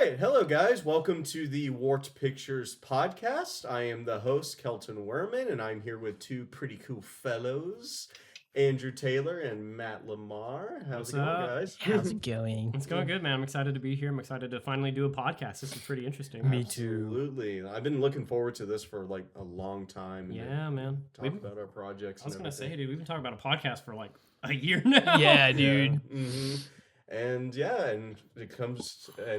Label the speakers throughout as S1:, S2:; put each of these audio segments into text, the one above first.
S1: right, hello guys. Welcome to the Warped Pictures podcast. I am the host, Kelton Wehrman, and I'm here with two pretty cool fellows, Andrew Taylor and Matt Lamar. How's it going, guys?
S2: How's it going?
S3: It's going good, man. I'm excited to be here. I'm excited to finally do a podcast. This is pretty interesting.
S2: Me too.
S1: Absolutely. I've been looking forward to this for like a long time.
S3: Yeah, man.
S1: Talk about our projects.
S3: I was
S1: and
S3: going to say,
S1: everything.
S3: dude, we've been talking about a podcast for like a year now.
S2: Yeah, dude.
S1: Yeah. Mm-hmm. And yeah, and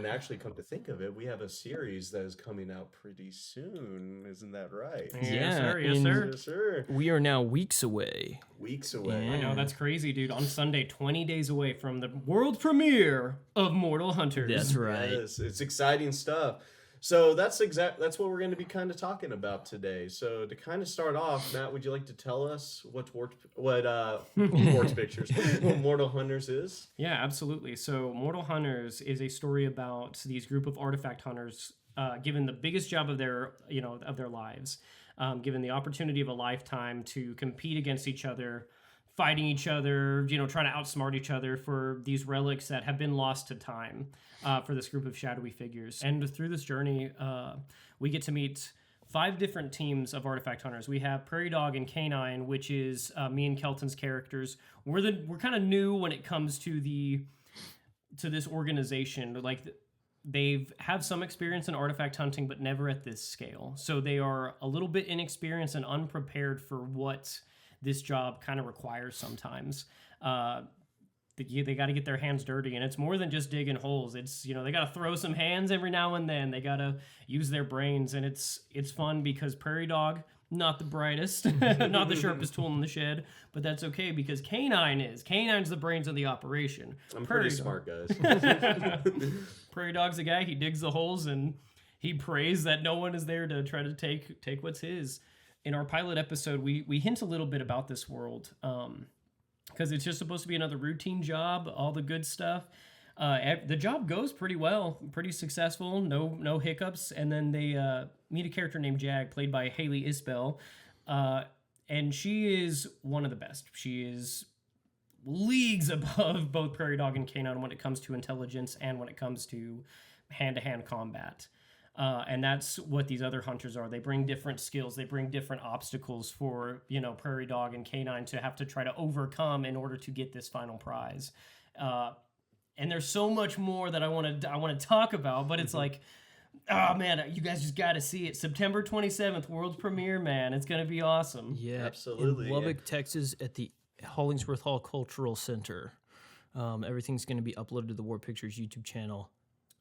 S1: actually come to think of it, we have a series that is coming out pretty soon. Isn't that right?
S3: Yes, sir. Yes,
S2: and-
S3: sir.
S1: Yes, sir.
S2: We are now weeks away.
S1: Weeks away.
S3: I know, that's crazy, dude. On Sunday, 20 days away from the world premiere of Mortal Hunters.
S2: That's right.
S1: Yes, it's exciting stuff. So that's what we're going to be kind of talking about today. So to kind of start off, Matt, would you like to tell us what Warped Pictures, what Mortal Hunters is?
S3: Yeah, absolutely. So Mortal Hunters is a story about these group of artifact hunters given the biggest job of their lives, given the opportunity of a lifetime to compete against each other, fighting each other, trying to outsmart each other for these relics that have been lost to time for this group of shadowy figures. And through this journey, we get to meet 5 different teams of artifact hunters. We have Prairie Dog and Canine, which is me and Kelton's characters. We're kind of new when it comes to this organization. Like they have some experience in artifact hunting, but never at this scale. So they are a little bit inexperienced and unprepared for what this job kind of requires sometimes. They got to get their hands dirty, and it's more than just digging holes. It's, they got to throw some hands every now and then. They got to use their brains, and it's fun because Prairie Dog, not the brightest, not the sharpest tool in the shed, but that's okay because Canine's the brains of the operation.
S1: I'm pretty smart, guys.
S3: Prairie Dog's the guy, he digs the holes, and he prays that no one is there to try to take what's his. In our pilot episode, we hint a little bit about this world because it's just supposed to be another routine job, all the good stuff. The job goes pretty well, pretty successful, no hiccups. And then they meet a character named Jag, played by Haley Isbell. And she is one of the best. She is leagues above both Prairie Dog and Canine when it comes to intelligence and when it comes to hand-to-hand combat. And that's what these other hunters are. They bring different skills. They bring different obstacles for, Prairie Dog and Canine to have to try to overcome in order to get this final prize. And there's so much more that I want to talk about, but it's like, oh man, you guys just got to see it. September 27th, world premiere, man. It's going to be awesome.
S2: Yeah,
S1: absolutely.
S2: In Lubbock, Texas, at the Hollingsworth Hall Cultural Center. Everything's going to be uploaded to the War Pictures YouTube channel.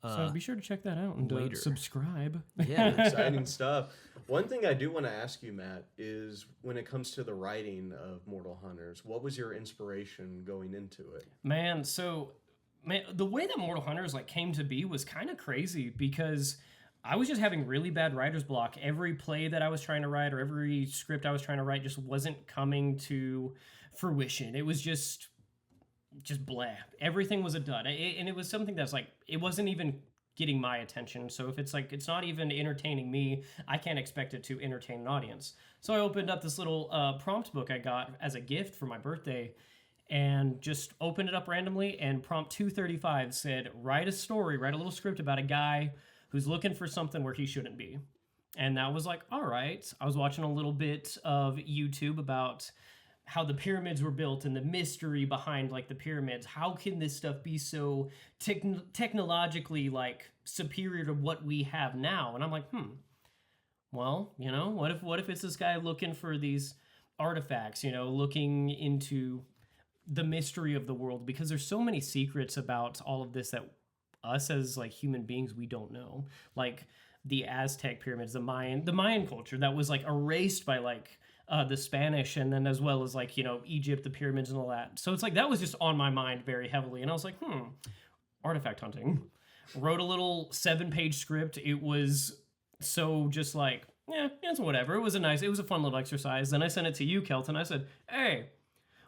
S3: So be sure to check that out and subscribe.
S2: Yeah,
S1: exciting stuff. One thing I do want to ask you, Matt, is when it comes to the writing of Mortal Hunters, what was your inspiration going into it?
S3: Man, the way that Mortal Hunters came to be was kind of crazy because I was just having really bad writer's block. Every play that I was trying to write or every script I was trying to write just wasn't coming to fruition. It was just blah. Everything was a dud. And it was something that's it wasn't even getting my attention. So if it's it's not even entertaining me, I can't expect it to entertain an audience. So I opened up this little prompt book I got as a gift for my birthday and just opened it up randomly, and prompt 235 said, write a little script about a guy who's looking for something where he shouldn't be. And that was all right. I was watching a little bit of YouTube about how the pyramids were built and the mystery behind the pyramids. How can this stuff be so technologically superior to what we have now? And I'm well, what if it's this guy looking for these artifacts, looking into the mystery of the world, because there's so many secrets about all of this that us as human beings, we don't know. The Aztec pyramids, the Mayan culture that was erased by the Spanish, and then as well as Egypt, the pyramids and all that. So it's that was just on my mind very heavily, and I was artifact hunting. Wrote a little 7-page script. It was so just it's whatever. It was a fun little exercise. Then I sent it to you, Kelton. I said, hey,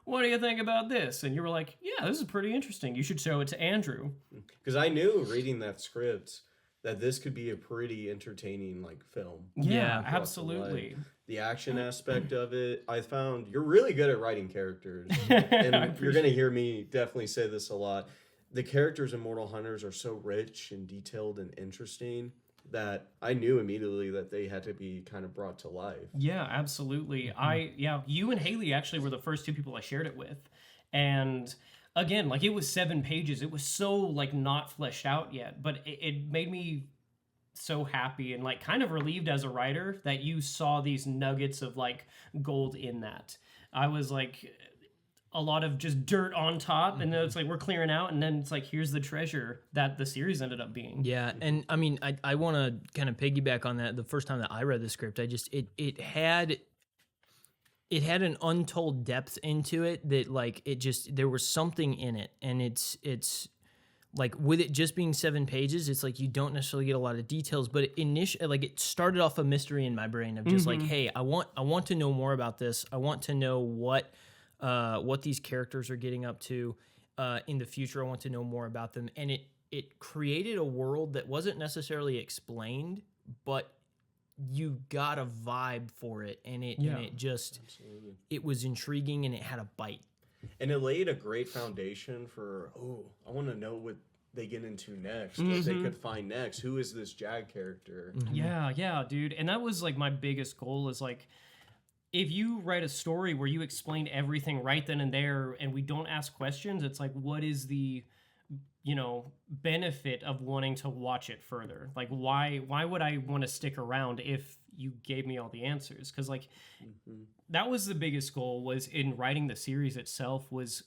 S3: what do you think about this? And you were like, yeah, this is pretty interesting. You should show it to Andrew.
S1: Because I knew reading that script that this could be a pretty entertaining film.
S3: Yeah, absolutely.
S1: The action aspect of it, I found you're really good at writing characters. And you're going to hear me definitely say this a lot. the characters in Mortal Hunters are so rich and detailed and interesting that I knew immediately that they had to be kind of brought to life.
S3: Yeah, absolutely. You and Haley actually were the first two people I shared it with. And again, like, it was 7 pages. It was so, like, not fleshed out yet, but it made me so happy and, like, kind of relieved as a writer that you saw these nuggets of, like, gold in that. I was like, a lot of just dirt on top, and then it's like we're clearing out, and then it's like, here's the treasure that the series ended up being.
S2: Yeah, and I mean, I want to kind of piggyback on that. The first time that I read the script, it had an untold depth into it that, like, there was something in it, and it's like, with it just being 7 pages, it's like you don't necessarily get a lot of details, but it started off a mystery in my brain of just like, hey, I want to know more about this. I want to know what these characters are getting up to in the future. I want to know more about them, and it created a world that wasn't necessarily explained, but you got a vibe for it, and it just
S1: Absolutely.
S2: it was intriguing, and it had a bite.
S1: And it laid a great foundation for, I want to know what they get into next, what they could find next. Who is this Jag character?
S3: Yeah, dude. And that was, like, my biggest goal is, like, if you write a story where you explain everything right then and there and we don't ask questions, it's like, what is the, benefit of wanting to watch it further? Like, why would I want to stick around if you gave me all the answers? Because, like, that was the biggest goal, was in writing the series itself, was,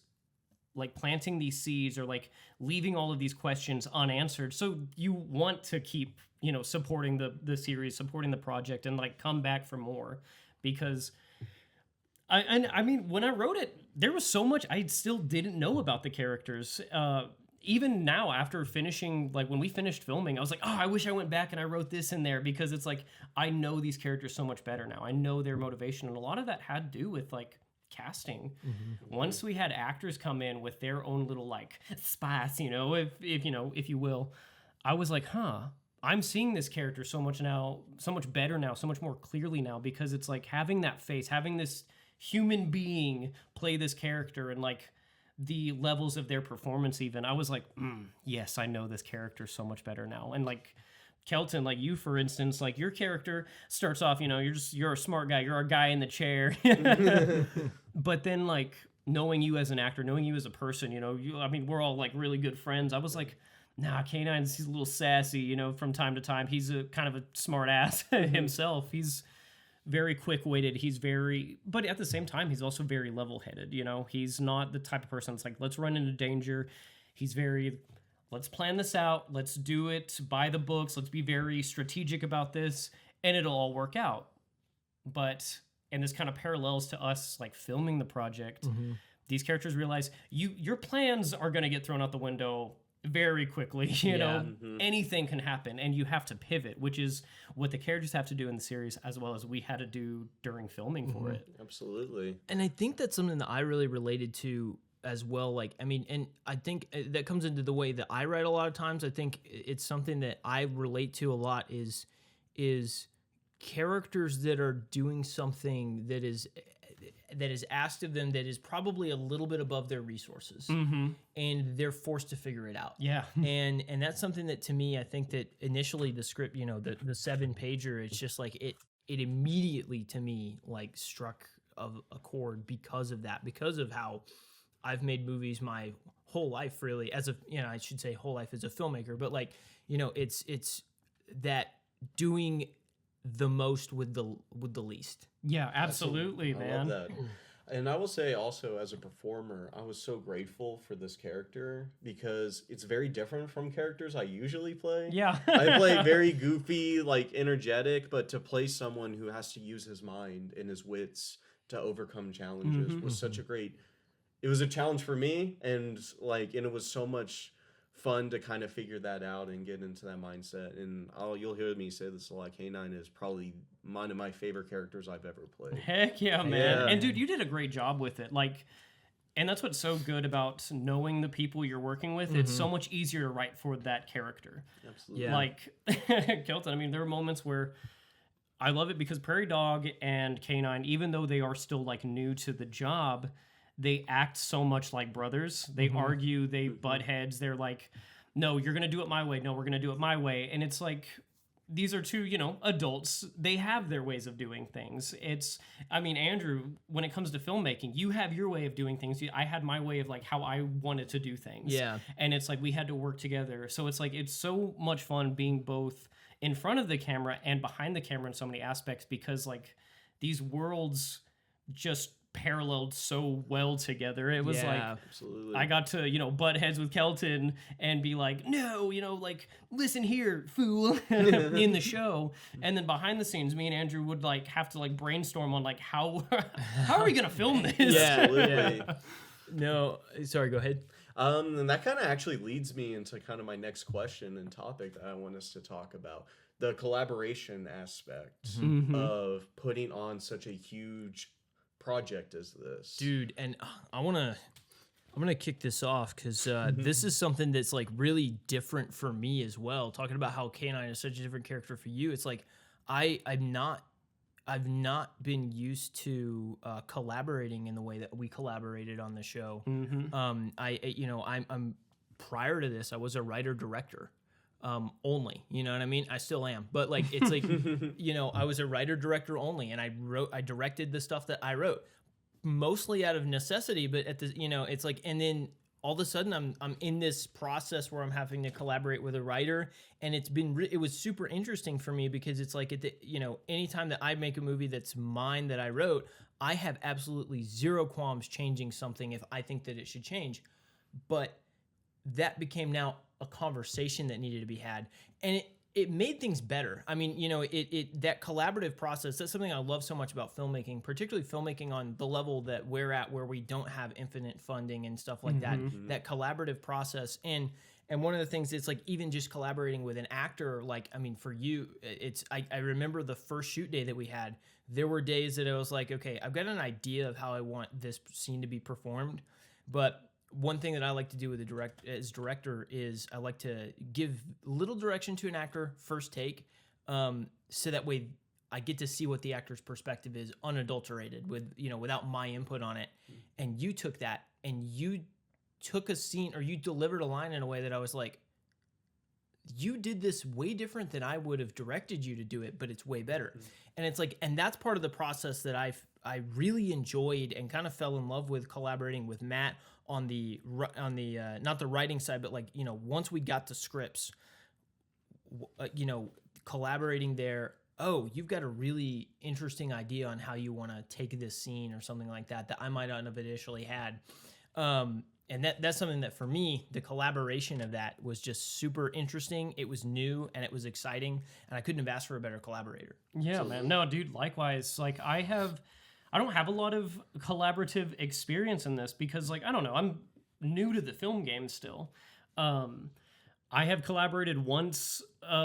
S3: like, planting these seeds, or, like, leaving all of these questions unanswered, so you want to keep, supporting the series, supporting the project, and, like, come back for more. Because I mean, when I wrote it, there was so much I still didn't know about the characters. Even now, after finishing, like, when we finished filming, I was like, oh, I wish I went back and I wrote this in there, because it's like, I know these characters so much better now. I know their motivation, and a lot of that had to do with, like, casting. Once we had actors come in with their own little, like, spice, if you will, I was like, I'm seeing this character so much better now, so much more clearly now, because it's like having that face, having this human being play this character, and, like, the levels of their performance even. I was like, yes, I know this character so much better now. And, like, Kelton, like you, for instance, like, your character starts off, you're a smart guy, you're a guy in the chair. But then, like, knowing you as an actor, knowing you as a person, we're all, like, really good friends. I was like, nah, K9's, he's a little sassy, from time to time. He's a kind of a smart ass himself. He's very quick-witted. But at the same time, he's also very level-headed, He's not the type of person that's like, let's run into danger. He's very, let's plan this out. Let's do it by the books. Let's be very strategic about this, and it'll all work out. And this kind of parallels to us, like, filming the project. These characters realize your plans are going to get thrown out the window very quickly. Anything can happen, and you have to pivot, which is what the characters have to do in the series, as well as we had to do during filming for it.
S1: Absolutely.
S2: And I think that's something that I really related to as well. Like, I mean, and I think that comes into the way that I write a lot of times. I think it's something that I relate to a lot is characters that are doing something that is asked of them that is probably a little bit above their resources, and they're forced to figure it out. Yeah. And that's something that, to me, I think that initially the script, the 7-pager, it's just like it immediately, to me, like, struck a chord because of that, because of how I've made movies my whole life, really, as I should say whole life as a filmmaker, but, like, it's that doing the most with the least.
S3: Yeah, absolutely, man.
S1: I love that. And I will say also, as a performer, I was so grateful for this character, because it's very different from characters I usually play. Yeah. I play very goofy, like, energetic, but to play someone who has to use his mind and his wits to overcome challenges was such a great... It was a challenge for me, and it was so much fun to kind of figure that out and get into that mindset. And you'll hear me say this a lot, K9 is probably one of my favorite characters I've ever played.
S3: Heck yeah, man. Yeah. And dude, you did a great job with it. Like, and that's what's so good about knowing the people you're working with. It's so much easier to write for that character. Absolutely. Yeah. Like, Kelton, I mean, there are moments where I love it because Prairie Dog and K9, even though they are still, like, new to the job, they act so much like brothers. They argue, they butt heads. They're like, no, you're going to do it my way. No, we're going to do it my way. And it's like, these are two, adults. They have their ways of doing things. Andrew, when it comes to filmmaking, you have your way of doing things. I had my way of like how I wanted to do things.
S2: Yeah.
S3: And it's like we had to work together. So it's like it's so much fun being both in front of the camera and behind the camera in so many aspects, because like these worlds just paralleled so well together. It was like
S1: absolutely.
S3: I got to butt heads with Kelton and be like, no, like listen here, fool, in the show. And then behind the scenes, me and Andrew would like have to like brainstorm on like how are we gonna film this?
S1: Absolutely.
S2: No, sorry, go ahead.
S1: And that kind of actually leads me into kind of my next question and topic that I want us to talk about. The collaboration aspect of putting on such a huge project as this.
S2: Dude, and I'm gonna kick this off because this is something that's like really different for me as well. Talking about how K9 is such a different character for you, it's like I've not been used to collaborating in the way that we collaborated on the show. I'm prior to this, I was a writer director. Only, you know what I mean? I still am, but like, it's like, I was a writer director only, and I directed the stuff that I wrote mostly out of necessity, but at the, it's like, and then all of a sudden I'm in this process where I'm having to collaborate with a writer, and it was super interesting for me because it's like, anytime that I make a movie that's mine that I wrote, I have absolutely zero qualms changing something if I think that it should change. But that became now a conversation that needed to be had, and it made things better. I mean, that collaborative process, that's something I love so much about filmmaking, particularly filmmaking on the level that we're at, where we don't have infinite funding and stuff like that collaborative process. And one of the things, it's like, even just collaborating with an actor, like, I mean, for you, I remember the first shoot day that we had, there were days that I was like, okay, I've got an idea of how I want this scene to be performed, but one thing that I like to do with as director is I like to give little direction to an actor first take, so that way I get to see what the actor's perspective is, unadulterated, with without my input on it. And you took that and you took a scene, or you delivered a line in a way that I was like, you did this way different than I would have directed you to do it, but it's way better. And it's like, and that's part of the process that I really enjoyed and kind of fell in love with collaborating with Matt on the not the writing side, but like, once we got the scripts, collaborating there. Oh, you've got a really interesting idea on how you want to take this scene or something like that I might not have initially had. And that's something that, for me, the collaboration of that was just super interesting. It was new and it was exciting, and I couldn't have asked for a better collaborator.
S3: Yeah, man. No, dude, likewise. Like, I don't have a lot of collaborative experience in this because, like, I don't know, I'm new to the film game still. I have collaborated once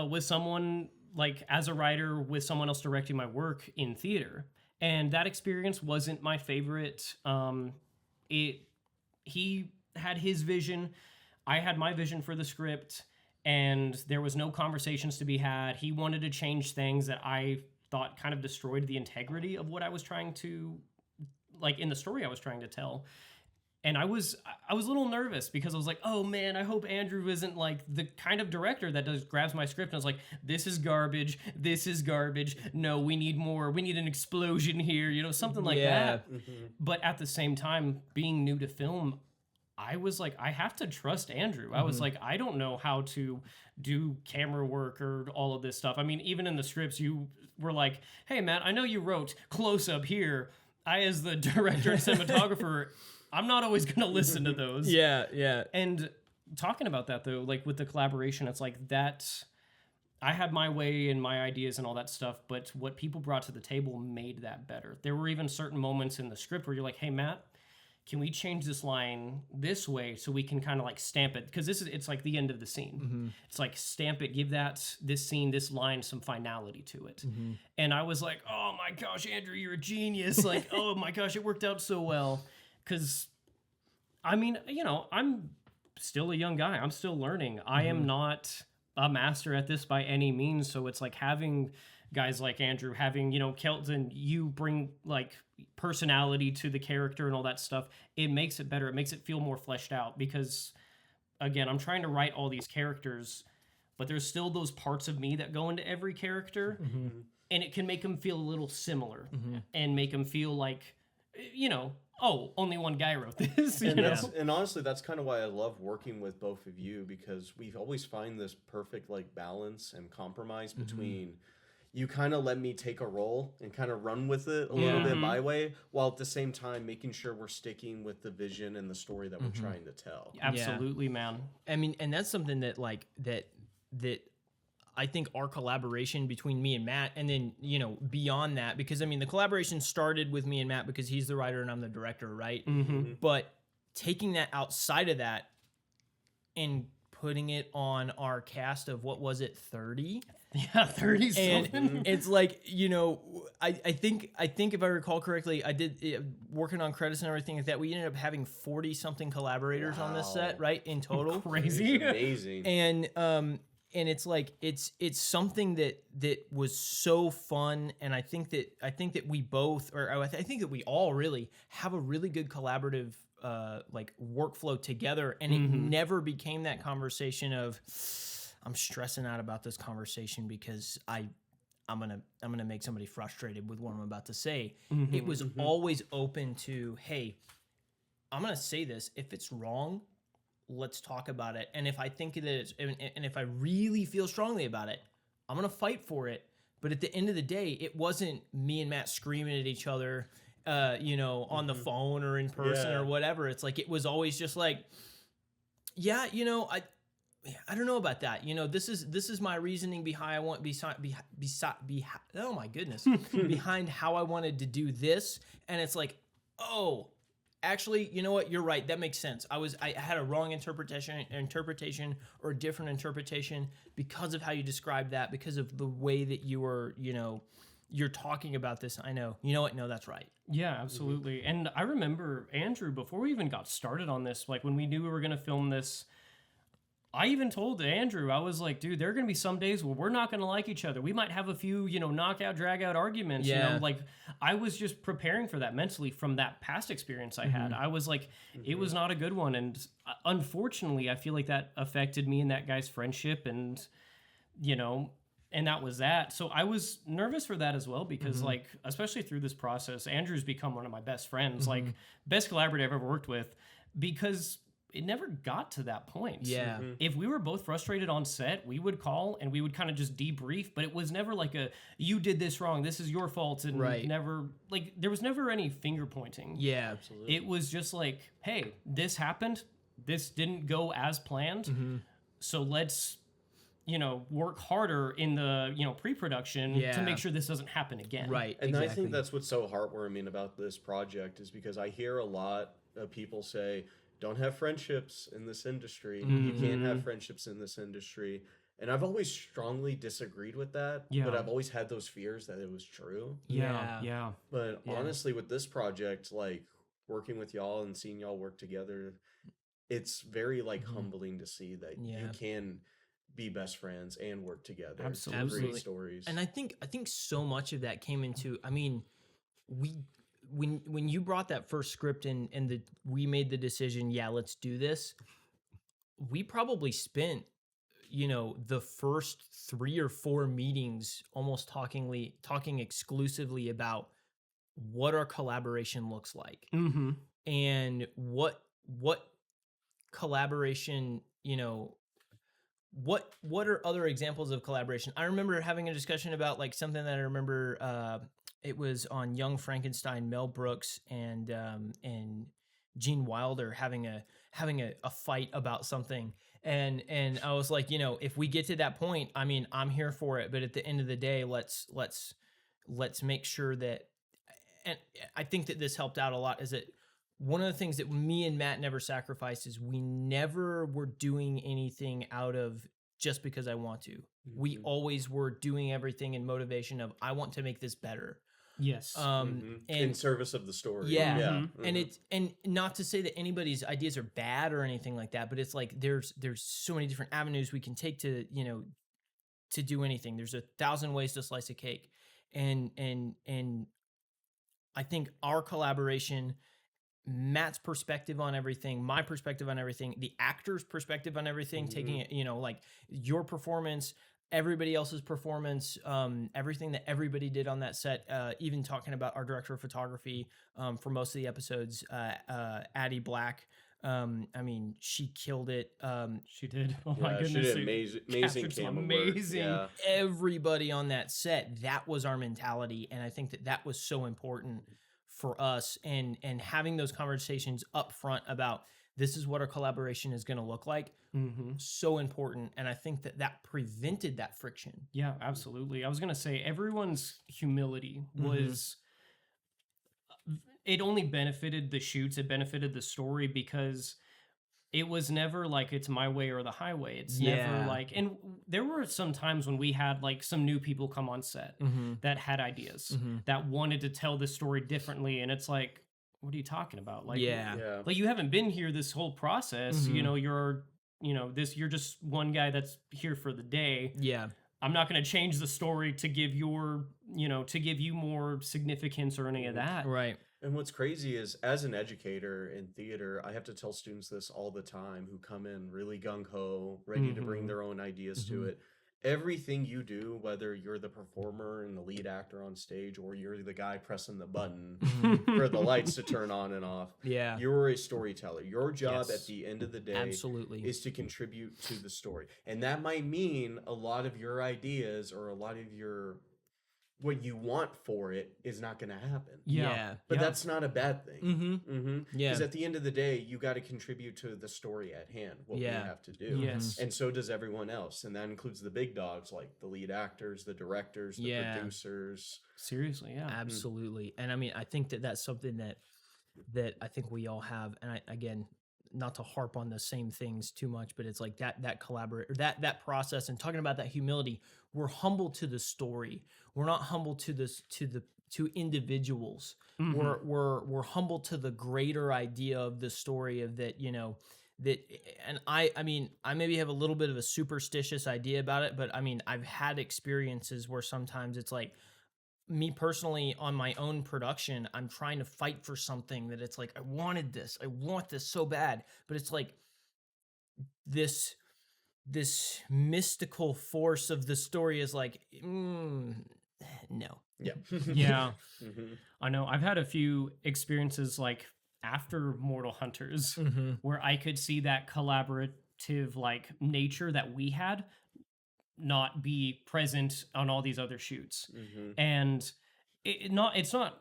S3: with someone, like, as a writer, with someone else directing my work in theater, and that experience wasn't my favorite. He had his vision, I had my vision for the script, and there was no conversations to be had. He wanted to change things that I thought kind of destroyed the integrity of what I was trying to, like, in the story I was trying to tell. And I was a little nervous because I was like, oh man, I hope Andrew isn't like the kind of director that grabs my script and is like, this is garbage, no, we need more, we need an explosion here, something like that. But at the same time, being new to film, I was like, I have to trust Andrew. I was like, I don't know how to do camera work or all of this stuff. I mean, even in the scripts, you were like, hey Matt, I know you wrote close up here. I, as the director and cinematographer, I'm not always going to listen to those.
S2: Yeah.
S3: And talking about that, though, like with the collaboration, it's like that. I had my way and my ideas and all that stuff, but what people brought to the table made that better. There were even certain moments in the script where you're like, hey, Matt, can we change this line this way so we can kind of like stamp it? Because it's like the end of the scene. It's like stamp it, give this scene, this line, some finality to it. And I was like, oh my gosh, Andrew, you're a genius. Like, oh my gosh, it worked out so well. Because, I mean, I'm still a young guy. I'm still learning. I am not a master at this by any means. So it's like having guys like Andrew, having, Kelton, you bring like personality to the character and all that stuff. It makes it better. It makes it feel more fleshed out because, again, I'm trying to write all these characters, but there's still those parts of me that go into every character, and it can make them feel a little similar and make them feel like, oh, only one guy wrote this.
S1: And honestly, that's kind of why I love working with both of you, because we always find this perfect like balance and compromise between you kind of let me take a role and kind of run with it a little bit my way, while at the same time making sure we're sticking with the vision and the story that we're trying to tell.
S3: Absolutely, man.
S2: I mean, and that's something that like that I think our collaboration between me and Matt, and then, beyond that, because I mean, the collaboration started with me and Matt because he's the writer and I'm the director, right? But taking that outside of that and putting it on our cast of, what was it, 30?
S3: Yeah, 30 something.
S2: And it's like, I think if I recall correctly, I did working on credits and everything like that. We ended up having 40 something collaborators on this set, right? In total.
S3: Crazy.
S1: It's amazing.
S2: And it's like it's something that was so fun, and I think that we both, or I think that we all really have a really good collaborative like workflow together, and it never became that conversation of, I'm stressing out about this conversation because I'm gonna make somebody frustrated with what I'm about to say. It was always open to, hey, I'm gonna say this. If it's wrong, let's talk about it. And if I think that it's, and if I really feel strongly about it, I'm gonna fight for it. But at the end of the day, it wasn't me and Matt screaming at each other, on the phone or in person or whatever. It's like, it was always just like, I don't know about that. This is my reasoning behind oh my goodness, behind how I wanted to do this. And it's like, oh, actually, you know what? You're right. That makes sense. I had a wrong interpretation or a different interpretation because of how you described that, because of the way that you were, you're talking about this. I know. You know what? No, that's right.
S3: Yeah, absolutely. And I remember, Andrew, before we even got started on this, like when we knew we were going to film this, I even told Andrew, I was like, dude, there are going to be some days where we're not going to like each other. We might have a few, knockout, drag out arguments.
S2: Yeah.
S3: Like I was just preparing for that mentally from that past experience I had. I was like, it was not a good one. And unfortunately, I feel like that affected me and that guy's friendship, and, and that was that. So I was nervous for that as well, because like, especially through this process, Andrew's become one of my best friends, like best collaborator I've ever worked with, because it never got to that point.
S2: Yeah.
S3: If we were both frustrated on set, we would call and we would kind of just debrief, but it was never like you did this wrong, this is your fault, and never, like, there was never any finger pointing.
S2: Yeah, absolutely.
S3: It was just like, hey, this happened, this didn't go as planned, so let's, work harder in the, pre-production to make sure this doesn't happen again.
S2: Right.
S1: And
S2: exactly.
S1: I think that's what's so heartwarming about this project, is because I hear a lot of people say, don't have friendships in this industry. You can't have friendships in this industry. And I've always strongly disagreed with that, but I've always had those fears that it was true.
S3: Yeah.
S1: But honestly, with this project, like working with y'all and seeing y'all work together, it's very like humbling to see that you can be best friends and work together.
S3: Absolutely.
S1: Great stories.
S2: And I think so much of that came into, I mean, when you brought that first script in and we made the decision, let's do this, we probably spent, the first 3 or 4 meetings almost talking exclusively about what our collaboration looks like, and what collaboration, what are other examples of collaboration. I remember having a discussion about like something that I remember, it was on Young Frankenstein, Mel Brooks and Gene Wilder having a fight about something, and I was like, if we get to that point, I mean, I'm here for it, but at the end of the day, let's make sure that, and I think that this helped out a lot, is that one of the things that me and Matt never sacrificed is we never were doing anything out of just because I want to. We always were doing everything in motivation of, I want to make this better.
S3: Yes.
S2: And
S1: in service of the story.
S2: Yeah. And it's, and not to say that anybody's ideas are bad or anything like that, but it's like there's so many different avenues we can take to to do anything. There's 1,000 ways to slice a cake. And I think our collaboration, Matt's perspective on everything, my perspective on everything, the actor's perspective on everything, taking it, like your performance, everybody else's performance, everything that everybody did on that set, even talking about our director of photography for most of the episodes, Addie Black. She killed it.
S3: She did. Oh my goodness.
S1: She did amazing camera work. Yeah.
S2: Everybody on that set, that was our mentality. And I think that was so important for us, and having those conversations up front about this is what our collaboration is going to look like. So important. And I think that prevented that friction.
S3: Yeah, absolutely. I was going to say everyone's humility was, it only benefited the shoots. It benefited the story because it was never like it's my way or the highway. It's never like, and there were some times when we had like some new people come on set that had ideas that wanted to tell this story differently. And it's like, what are you talking about? Like, like you haven't been here this whole process. You're just one guy that's here for the day. Yeah. I'm not going to change the story to give you more significance or any of that.
S2: Right.
S1: And what's crazy is, as an educator in theater, I have to tell students this all the time who come in really gung-ho, ready to bring their own ideas to it. Everything you do, whether you're the performer and the lead actor on stage, or you're the guy pressing the button for the lights to turn on and off, you're a storyteller. Your job at the end of the day is to contribute to the story. And that might mean a lot of your ideas or a lot of your what you want for it is not going to happen. But that's not a bad thing. Because at the end of the day, you got to contribute to the story at hand, what we have to do. And so does everyone else. And that includes the big dogs, like the lead actors, the directors, the producers.
S3: Seriously,
S2: Absolutely. And I mean, I think that's something that I think we all have. And again, not to harp on the same things too much, but it's like that collaborate, or that process, and talking about that humility. We're humble to the story. We're not humble to individuals. We're humble to the greater idea of the story of that, and I mean, I maybe have a little bit of a superstitious idea about it, but I mean, I've had experiences where sometimes it's like, me personally on my own production, I'm trying to fight for something that it's like, I want this so bad, but it's like this mystical force of the story is like, no.
S3: I know. I've had a few experiences like after Mortal Hunters where I could see that collaborative like nature that we had not be present on all these other shoots. And it's not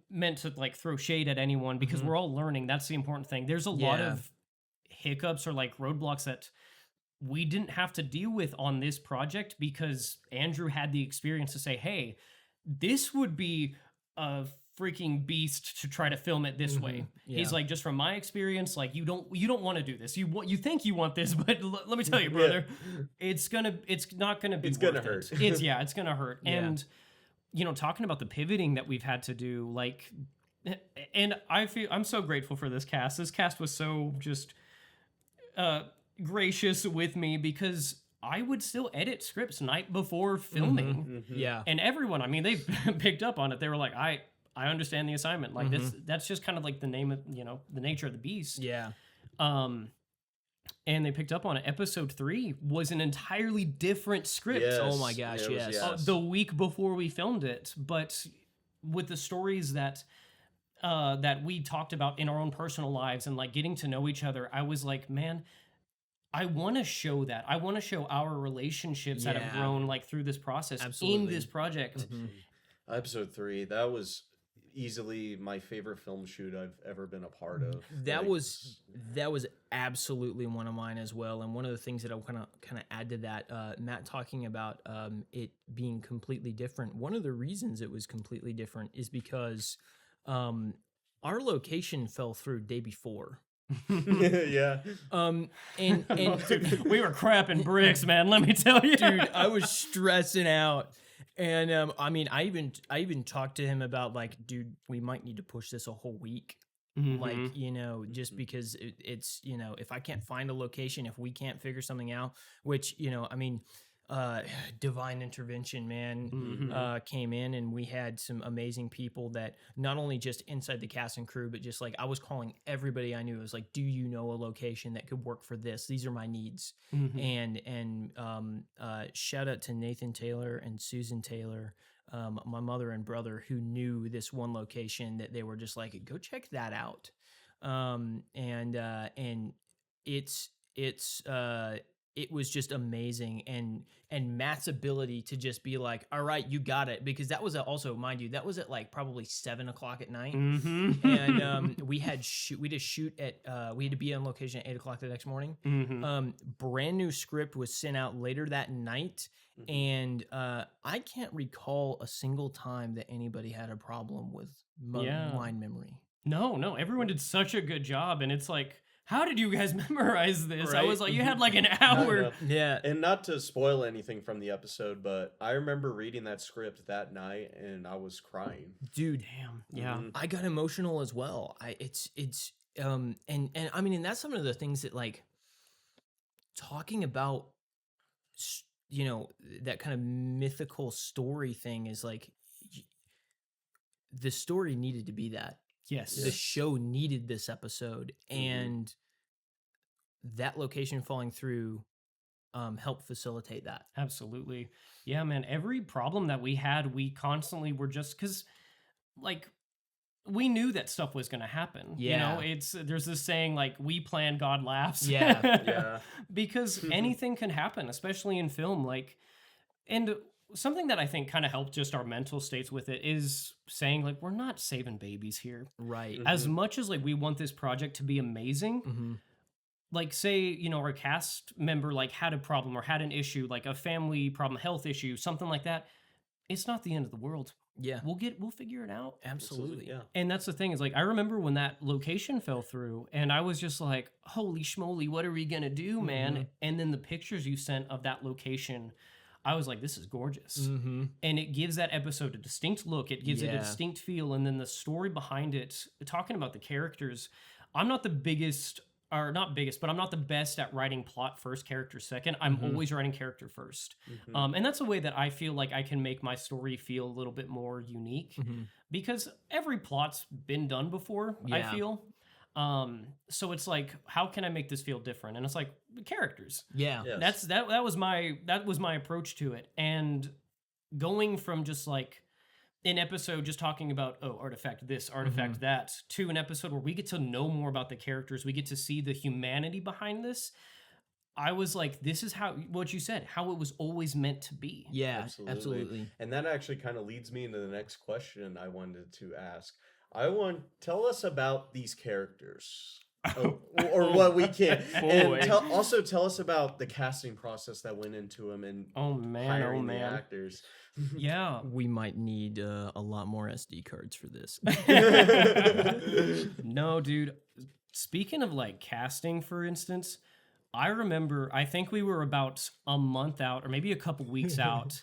S3: meant to like throw shade at anyone, because we're all learning. That's the important thing. There's a lot of hiccups or like roadblocks that we didn't have to deal with on this project, because Andrew had the experience to say, hey, this would be a freaking beast to try to film it this way. He's like, just from my experience, like you don't want to do this. You think you want this, but let me tell you, brother, it's not gonna be.
S1: It's gonna hurt.
S3: It's gonna hurt. And talking about the pivoting that we've had to do, like, and I'm so grateful for this cast. This cast was so just gracious with me, because I would still edit scripts night before filming. And everyone, I mean, they picked up on it. They were like, I understand the assignment. Like that's just kind of like the name of, the nature of the beast. And they picked up on it. Episode 3 was an entirely different script.
S2: Oh my gosh, yes.
S3: The week before we filmed it, but with the stories that we talked about in our own personal lives and like getting to know each other, I was like, man, I want to show that. I want to show our relationships that have grown like through this process in this project.
S1: Episode 3, that was easily my favorite film shoot I've ever been a part of.
S2: That was absolutely one of mine as well. And one of the things that I kind of add to that, Matt talking about it being completely different. One of the reasons it was completely different is because our location fell through day before.
S3: And we were crapping bricks, man. Let me tell you,
S2: dude, I was stressing out. And I mean, I even talked to him about like, dude, we might need to push this a whole week. Like, just because it's, if I can't find a location, if we can't figure something out, which, I mean, divine intervention, man, came in, and we had some amazing people that not only just inside the cast and crew, but just like I was calling everybody I knew. It was like, do you know a location that could work for this? These are my needs. And shout out to Nathan Taylor and Susan Taylor, my mother and brother, who knew this one location that they were just like, go check that out. And it was just amazing, and Matt's ability to just be like, all right, you got it, because that was also, mind you, that was at like probably 7:00 at night, and we had to be on location at 8:00 the next morning. Brand new script was sent out later that night, and I can't recall a single time that anybody had a problem with line memory.
S3: No, everyone did such a good job, and it's like, how did you guys memorize this?
S1: Right?
S3: I was like, you had like an hour.
S2: Yeah.
S1: And not to spoil anything from the episode, but I remember reading that script that night and I was crying.
S2: Dude,
S3: Damn. Yeah.
S2: I got emotional as well. And I mean, and that's some of the things that, like, talking about, you know, that kind of mythical story thing is like, the story needed to be that.
S3: Yes.
S2: The show needed this episode, and that location falling through helped facilitate that.
S3: Absolutely. Yeah, man. Every problem that we had, we constantly were just, because, like, we knew that stuff was going to happen.
S2: Yeah.
S3: You know, there's this saying, like, we plan, God laughs.
S2: Yeah.
S3: Because anything can happen, especially in film. Like, and something that I think kind of helped just our mental states with it is saying, like, we're not saving babies here.
S2: Right.
S3: As much as, like, we want this project to be amazing, like, say, you know, our cast member, like, had a problem or had an issue, like a family problem, health issue, something like that, it's not the end of the world.
S2: Yeah.
S3: We'll figure it out.
S2: Absolutely.
S1: Yeah.
S3: And that's the thing, is like, I remember when that location fell through and I was just like, holy schmoly, what are we gonna do, man? And then the pictures you sent of that location, I was like, this is gorgeous. And it gives that episode a distinct look. It gives it a distinct feel. And then the story behind it, talking about the characters, I'm not the biggest, or not biggest, but I'm not the best at writing plot first, character second. I'm always writing character first. And that's a way that I feel like I can make my story feel a little bit more unique, because every plot's been done before, I feel. So it's like, how can I make this feel different? And it's like, characters.
S2: Yeah.
S1: Yes.
S3: That was my approach to it. And going from just like an episode just talking about, oh, artifact this, artifact that, to an episode where we get to know more about the characters, we get to see the humanity behind this, I was like, this is how, what you said, how it was always meant to be.
S2: Yeah, absolutely.
S1: And that actually kind of leads me into the next question I wanted to ask. Tell us about these characters. Or what we can. And also tell us about the casting process that went into them and hiring the actors.
S3: Yeah.
S2: We might need a lot more SD cards for this.
S3: No, dude. Speaking of like casting, for instance, I remember, I think we were about a month out or maybe a couple weeks out.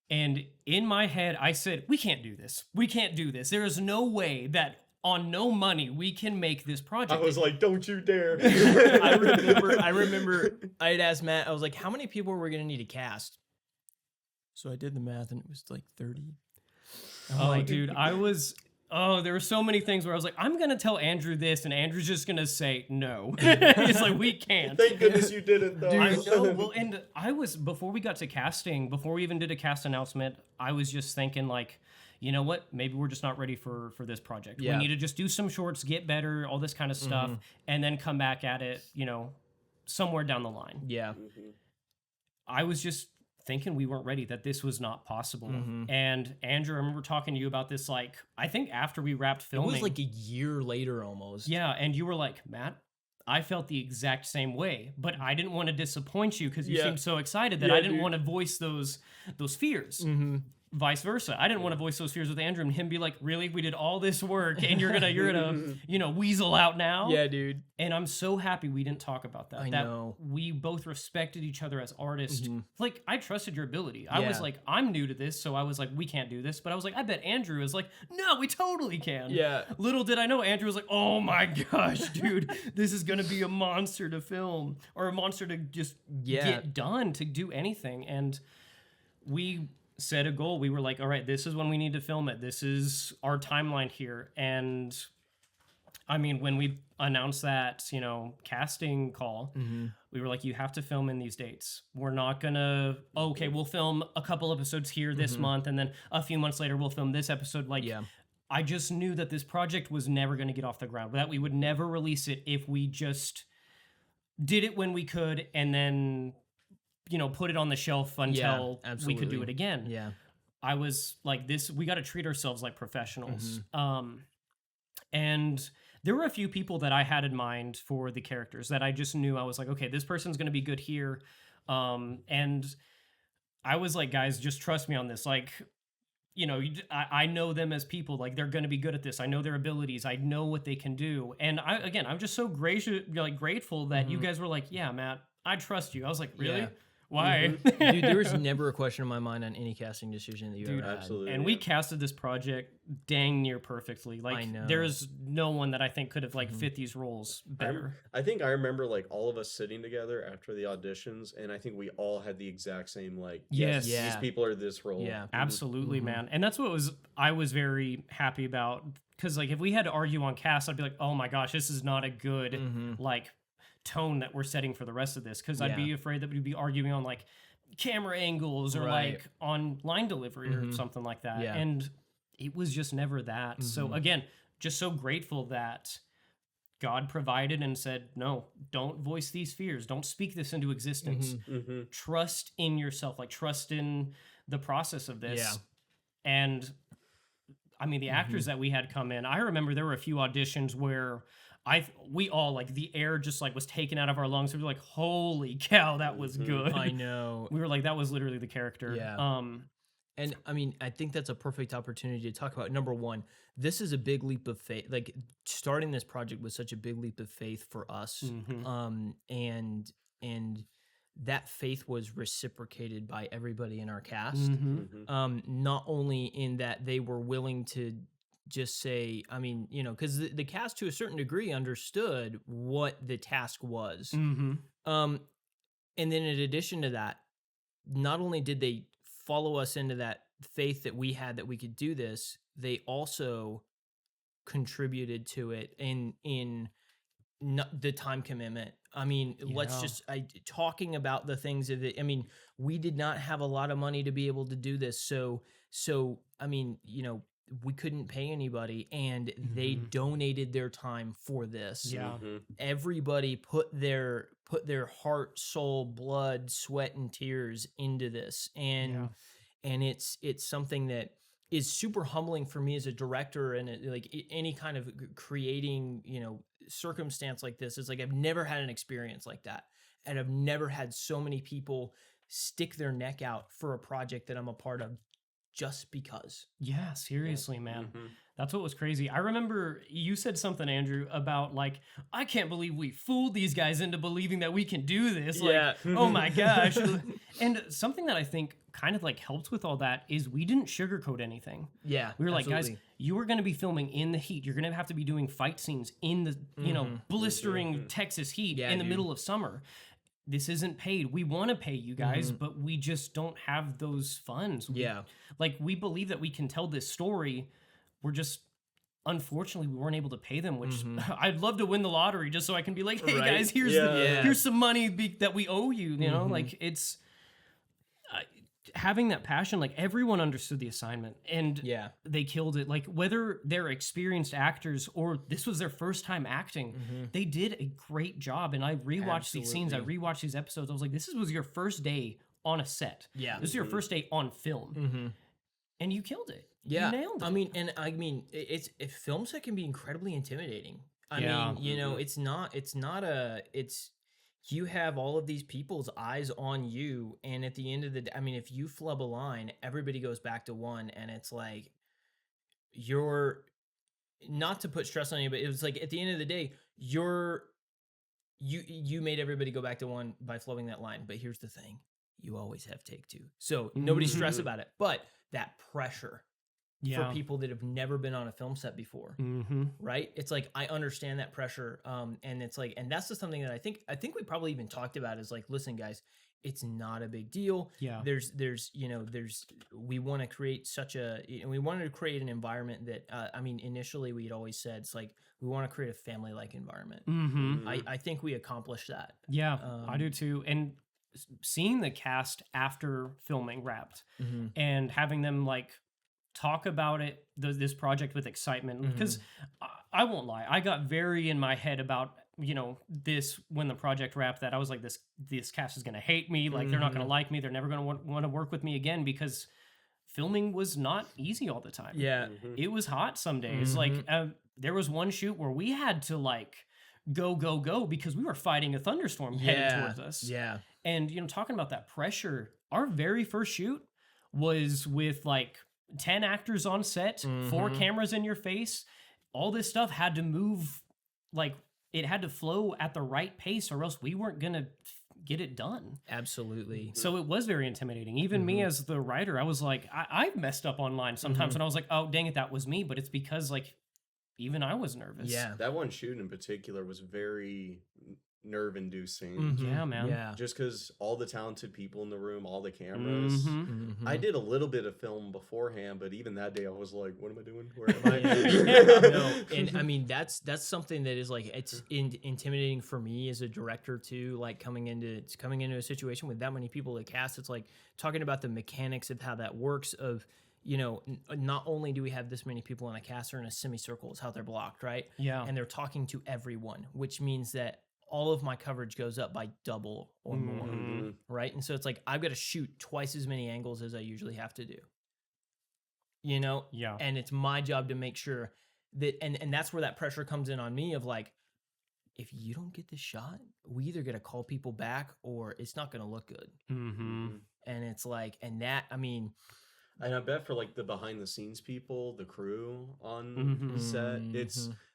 S3: And in my head, I said, we can't do this. We can't do this. There is no way that on no money we can make this project.
S1: I was like, don't you dare.
S2: I remember I had asked Matt, I was like, how many people were we going to need to cast? So I did the math and it was like 30.
S3: Dude, there were so many things where I was like, I'm going to tell Andrew this, and Andrew's just going to say no. It's like, we can't.
S1: Thank goodness you did it, though.
S3: Dude, I know. Well, and before we got to casting, before we even did a cast announcement, I was just thinking, like, you know what? Maybe we're just not ready for this project.
S2: Yeah.
S3: We need to just do some shorts, get better, all this kind of stuff, and then come back at it, you know, somewhere down the line.
S2: Yeah.
S3: I was just thinking we weren't ready, that this was not possible. And Andrew, I remember talking to you about this, like, I think after we wrapped filming.
S2: It was like a year later almost.
S3: Yeah, and you were like, Matt, I felt the exact same way, but I didn't want to disappoint you because you seemed so excited that I didn't want to voice those fears. vice versa. I didn't want to voice those fears with Andrew and him be like, really, we did all this work and you're gonna weasel out now.
S2: Yeah, dude.
S3: And I'm so happy we didn't talk about that.
S2: I know.
S3: We both respected each other as artists.
S2: Mm-hmm.
S3: Like, I trusted your ability. I was like, I'm new to this, so I was like, we can't do this. But I was like, I bet Andrew is like, no, we totally can.
S2: Yeah.
S3: Little did I know, Andrew was like, oh my gosh, dude, this is gonna be a monster to film, or a monster to just get done, to do anything. And we set a goal. We were like, all right, this is when we need to film it. This is our timeline here. And I mean, when we announced that, casting call, we were like, you have to film in these dates. We're not gonna, okay, we'll film a couple episodes here this month, and then a few months later, we'll film this episode. Like, I just knew that this project was never gonna get off the ground, that we would never release it if we just did it when we could, and then put it on the shelf until we could do it again.
S2: Yeah.
S3: I was like, we got to treat ourselves like professionals. And there were a few people that I had in mind for the characters that I just knew. I was like, okay, this person's going to be good here. And I was like, guys, just trust me on this. Like, I know them as people. Like, they're going to be good at this. I know their abilities. I know what they can do. And I'm just so grateful that you guys were like, yeah, Matt, I trust you. I was like, really?
S2: Yeah.
S3: Why?
S2: Dude, there was never a question in my mind on any casting decision that you ever had.
S1: Absolutely.
S3: And we casted this project dang near perfectly. Like,
S2: I know.
S3: there's no one that I think could have fit these roles better.
S1: I think I remember like all of us sitting together after the auditions, and I think we all had the exact same like,
S3: Yes.
S1: these people are this role.
S2: Yeah.
S3: Absolutely, man. And that's what I was very happy about, because like if we had to argue on cast, I'd be like, oh my gosh, this is not a good like tone that we're setting for the rest of this, because I'd be afraid that we'd be arguing on like camera angles or like on line delivery or something like that.
S2: Yeah.
S3: And it was just never that. So again, just so grateful that God provided and said, no, don't voice these fears, don't speak this into existence. Trust in yourself, like trust in the process of this. And I mean, the actors that we had come in, I remember there were a few auditions where we all like the air just like was taken out of our lungs. We were like, holy cow, that was good.
S2: I know.
S3: We were like, that was literally the character.
S2: Yeah. And I mean, I think that's a perfect opportunity to talk about. Number one, this is a big leap of faith. Like, starting this project was such a big leap of faith for us. And that faith was reciprocated by everybody in our cast. Not only in that they were willing to just say, I mean, because the cast to a certain degree understood what the task was. And then in addition to that, not only did they follow us into that faith that we had that we could do this, they also contributed to it in the time commitment. I mean, let's just talking about the things of it. I mean, we did not have a lot of money to be able to do this. So I mean, we couldn't pay anybody, and they donated their time for this. Everybody put their heart, soul, blood, sweat, and tears into this. And it's something that is super humbling for me as a director, and like any kind of creating, circumstance like this. It's like, I've never had an experience like that. And I've never had so many people stick their neck out for a project that I'm a part of, just because.
S3: Yeah, seriously, man. That's what was crazy. I remember you said something, Andrew, about like, I can't believe we fooled these guys into believing that we can do this. Like, oh my gosh. And something that I think kind of like helped with all that is we didn't sugarcoat anything.
S2: Yeah.
S3: We were like, guys, you are going to be filming in the heat. You're going to have to be doing fight scenes in the, blistering Texas heat in the middle of summer. This isn't paid. We want to pay you guys, but we just don't have those funds. We believe that we can tell this story. We're just, unfortunately, we weren't able to pay them, which I'd love to win the lottery just so I can be like, hey guys, here's some money that we owe you. Like, it's having that passion. Like, everyone understood the assignment, and they killed it. Like, whether they're experienced actors or this was their first time acting, they did a great job. And I rewatched these scenes, I rewatched these episodes. I was like, this was your first day on a set. This is your first day on film, and you killed it. You nailed it.
S2: I mean, it's film set can be incredibly intimidating. I mean, it's you have all of these people's eyes on you, and at the end of the day, I mean, if you flub a line, everybody goes back to one, and it's like you're not to put stress on you, but it was like at the end of the day, you made everybody go back to one by flubbing that line. But here's the thing: you always have take two, so nobody's stressed about it. But that pressure for people that have never been on a film set before, right? It's like I understand that pressure, and it's like, and that's just something that I think we probably even talked about is like, listen, guys, it's not a big deal.
S3: Yeah.
S2: We want to create we wanted to create an environment that, I mean, initially we had always said it's like we want to create a family-like environment. I think we accomplished that.
S3: Yeah, I do too. And seeing the cast after filming wrapped and having them like talk about it, this project with excitement, because I won't lie, I got very in my head about this when the project wrapped, that I was like, this cast is gonna hate me, like they're not gonna like me, they're never gonna want to work with me again, because filming was not easy all the time. It was hot some days. Like there was one shoot where we had to like go because we were fighting a thunderstorm heading towards us. And talking about that pressure, our very first shoot was with like 10 actors on set, 4 cameras in your face. All this stuff had to move, like it had to flow at the right pace, or else we weren't gonna get it done.
S2: Absolutely.
S3: So it was very intimidating. Even me as the writer, I was like, I've messed up online sometimes, and I was like, oh dang it, that was me. But it's because like even I was nervous.
S2: Yeah.
S1: That one shoot in particular was very nerve-inducing.
S3: Yeah, man.
S2: Yeah.
S1: Just because all the talented people in the room, all the cameras. I did a little bit of film beforehand, but even that day I was like, what am I doing? Where am I?
S2: No, and I mean that's something that is like, it's intimidating for me as a director too, like coming into a situation with that many people to cast. It's like talking about the mechanics of how that works, of not only do we have this many people in a cast or in a semicircle, is how they're blocked, right?
S3: Yeah.
S2: And they're talking to everyone, which means that all of my coverage goes up by double or more, right? And so it's like I've got to shoot twice as many angles as I usually have to do.
S3: Yeah.
S2: And it's my job to make sure that, and that's where that pressure comes in on me of like, if you don't get this shot, we either got to call people back or it's not going to look good. And it's like, and that, I mean,
S1: and I bet for like the behind the scenes people, the crew on set,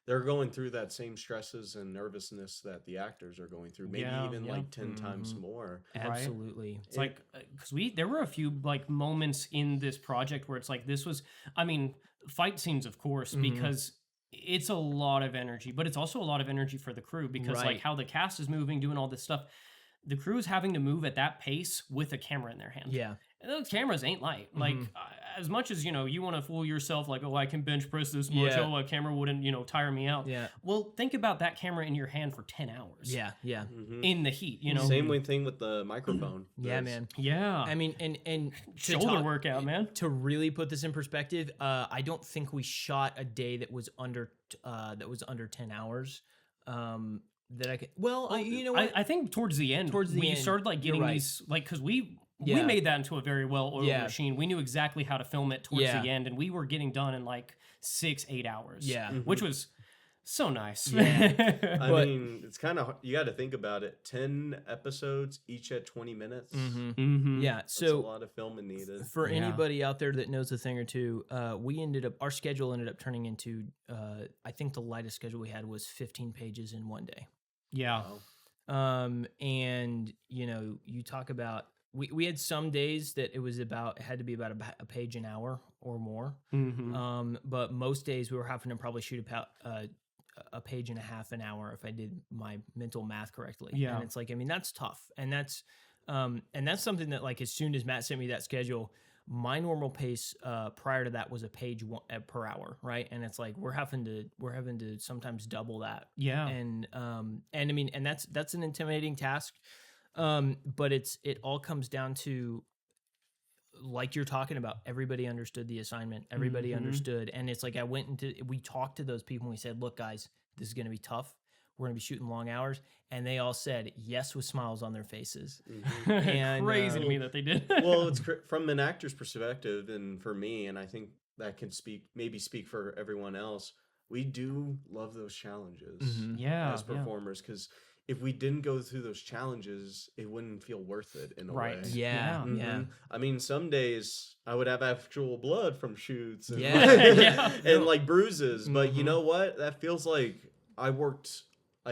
S1: they're going through that same stresses and nervousness that the actors are going through, maybe even like 10 times more.
S2: Absolutely.
S3: It's like, because there were a few like moments in this project where it's like, this was, I mean, fight scenes, of course, because it's a lot of energy, but it's also a lot of energy for the crew, because like how the cast is moving, doing all this stuff, the crew is having to move at that pace with a camera in their hand.
S2: Yeah.
S3: And those cameras ain't light. Like, as much as, you want to fool yourself, like, oh, I can bench press this much, oh, a camera wouldn't, tire me out.
S2: Yeah.
S3: Well, think about that camera in your hand for 10 hours.
S2: Yeah.
S3: In the heat,
S1: Same thing with the microphone.
S2: Yeah, man.
S3: Yeah.
S2: I mean, and
S3: shoulder workout, man.
S2: To really put this in perspective, I don't think we shot a day that was under 10 hours. That I could, you know what?
S3: I think towards the end, we started like getting these, like, because we made that into a very well-oiled machine. We knew exactly how to film it towards the end, and we were getting done in like 6-8 hours. Yeah. Which was so nice.
S2: Yeah.
S1: I mean, it's kind of, you got to think about it. 10 episodes, each at 20 minutes.
S2: Yeah.
S1: So that's a lot of filming needed.
S2: For anybody out there that knows a thing or two, our schedule ended up turning into, I think the lightest schedule we had was 15 pages in one day.
S3: Yeah.
S1: Wow.
S2: And you talk about, we had some days that it had to be about a page an hour or more. But most days we were having to probably shoot about a page and a half an hour if I did my mental math correctly. Yeah. And it's like, I mean, that's tough. And that's something that, like, as soon as Matt sent me that schedule, my normal pace prior to that was a page per hour, right? And it's like we're having to sometimes double that. Yeah. And I mean, and that's an intimidating task. But it all comes down to, like you're talking about, everybody understood the assignment. Everybody understood. And it's like we talked to those people and we said, look, guys, this is going to be tough. We're going to be shooting long hours. And they all said yes with smiles on their faces.
S3: And, crazy to me that they did.
S1: Well, it's from an actor's perspective, and for me, and I think that can speak for everyone else, we do love those challenges as performers, because if we didn't go through those challenges, it wouldn't feel worth it in a
S3: Right.
S1: way.
S2: Yeah,
S3: Yeah.
S2: yeah.
S1: I mean, some days I would have actual blood from shoots and,
S2: Yeah.
S3: Yeah.
S1: and like bruises, but you
S2: Mhm.
S1: know what? That feels like I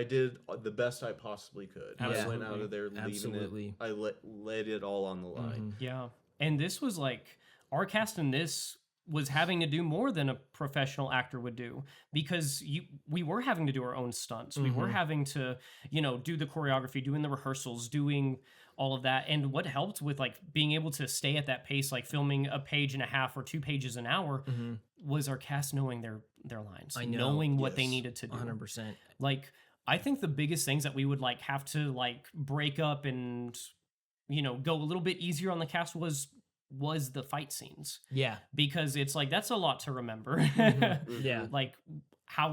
S1: did the best I possibly could. I went out
S3: Absolutely.
S1: of there leaving
S2: Absolutely.
S1: it. I laid it all on the line.
S3: Yeah. And this was like our cast in this was having to do more than a professional actor would do, because we were having to do our own stunts. We were having to, do the choreography, doing the rehearsals, doing all of that. And what helped with like being able to stay at that pace, like filming a page and a half or 2 pages an hour, was our cast knowing their lines,
S2: I know.
S3: knowing what they
S1: Yes.
S3: needed to do.
S2: 100%.
S3: Like, I think the biggest things that we would like have to like break up and go a little bit easier on the cast was the fight scenes,
S2: Yeah.
S3: because it's like that's a lot to remember.
S2: Yeah.
S3: Like how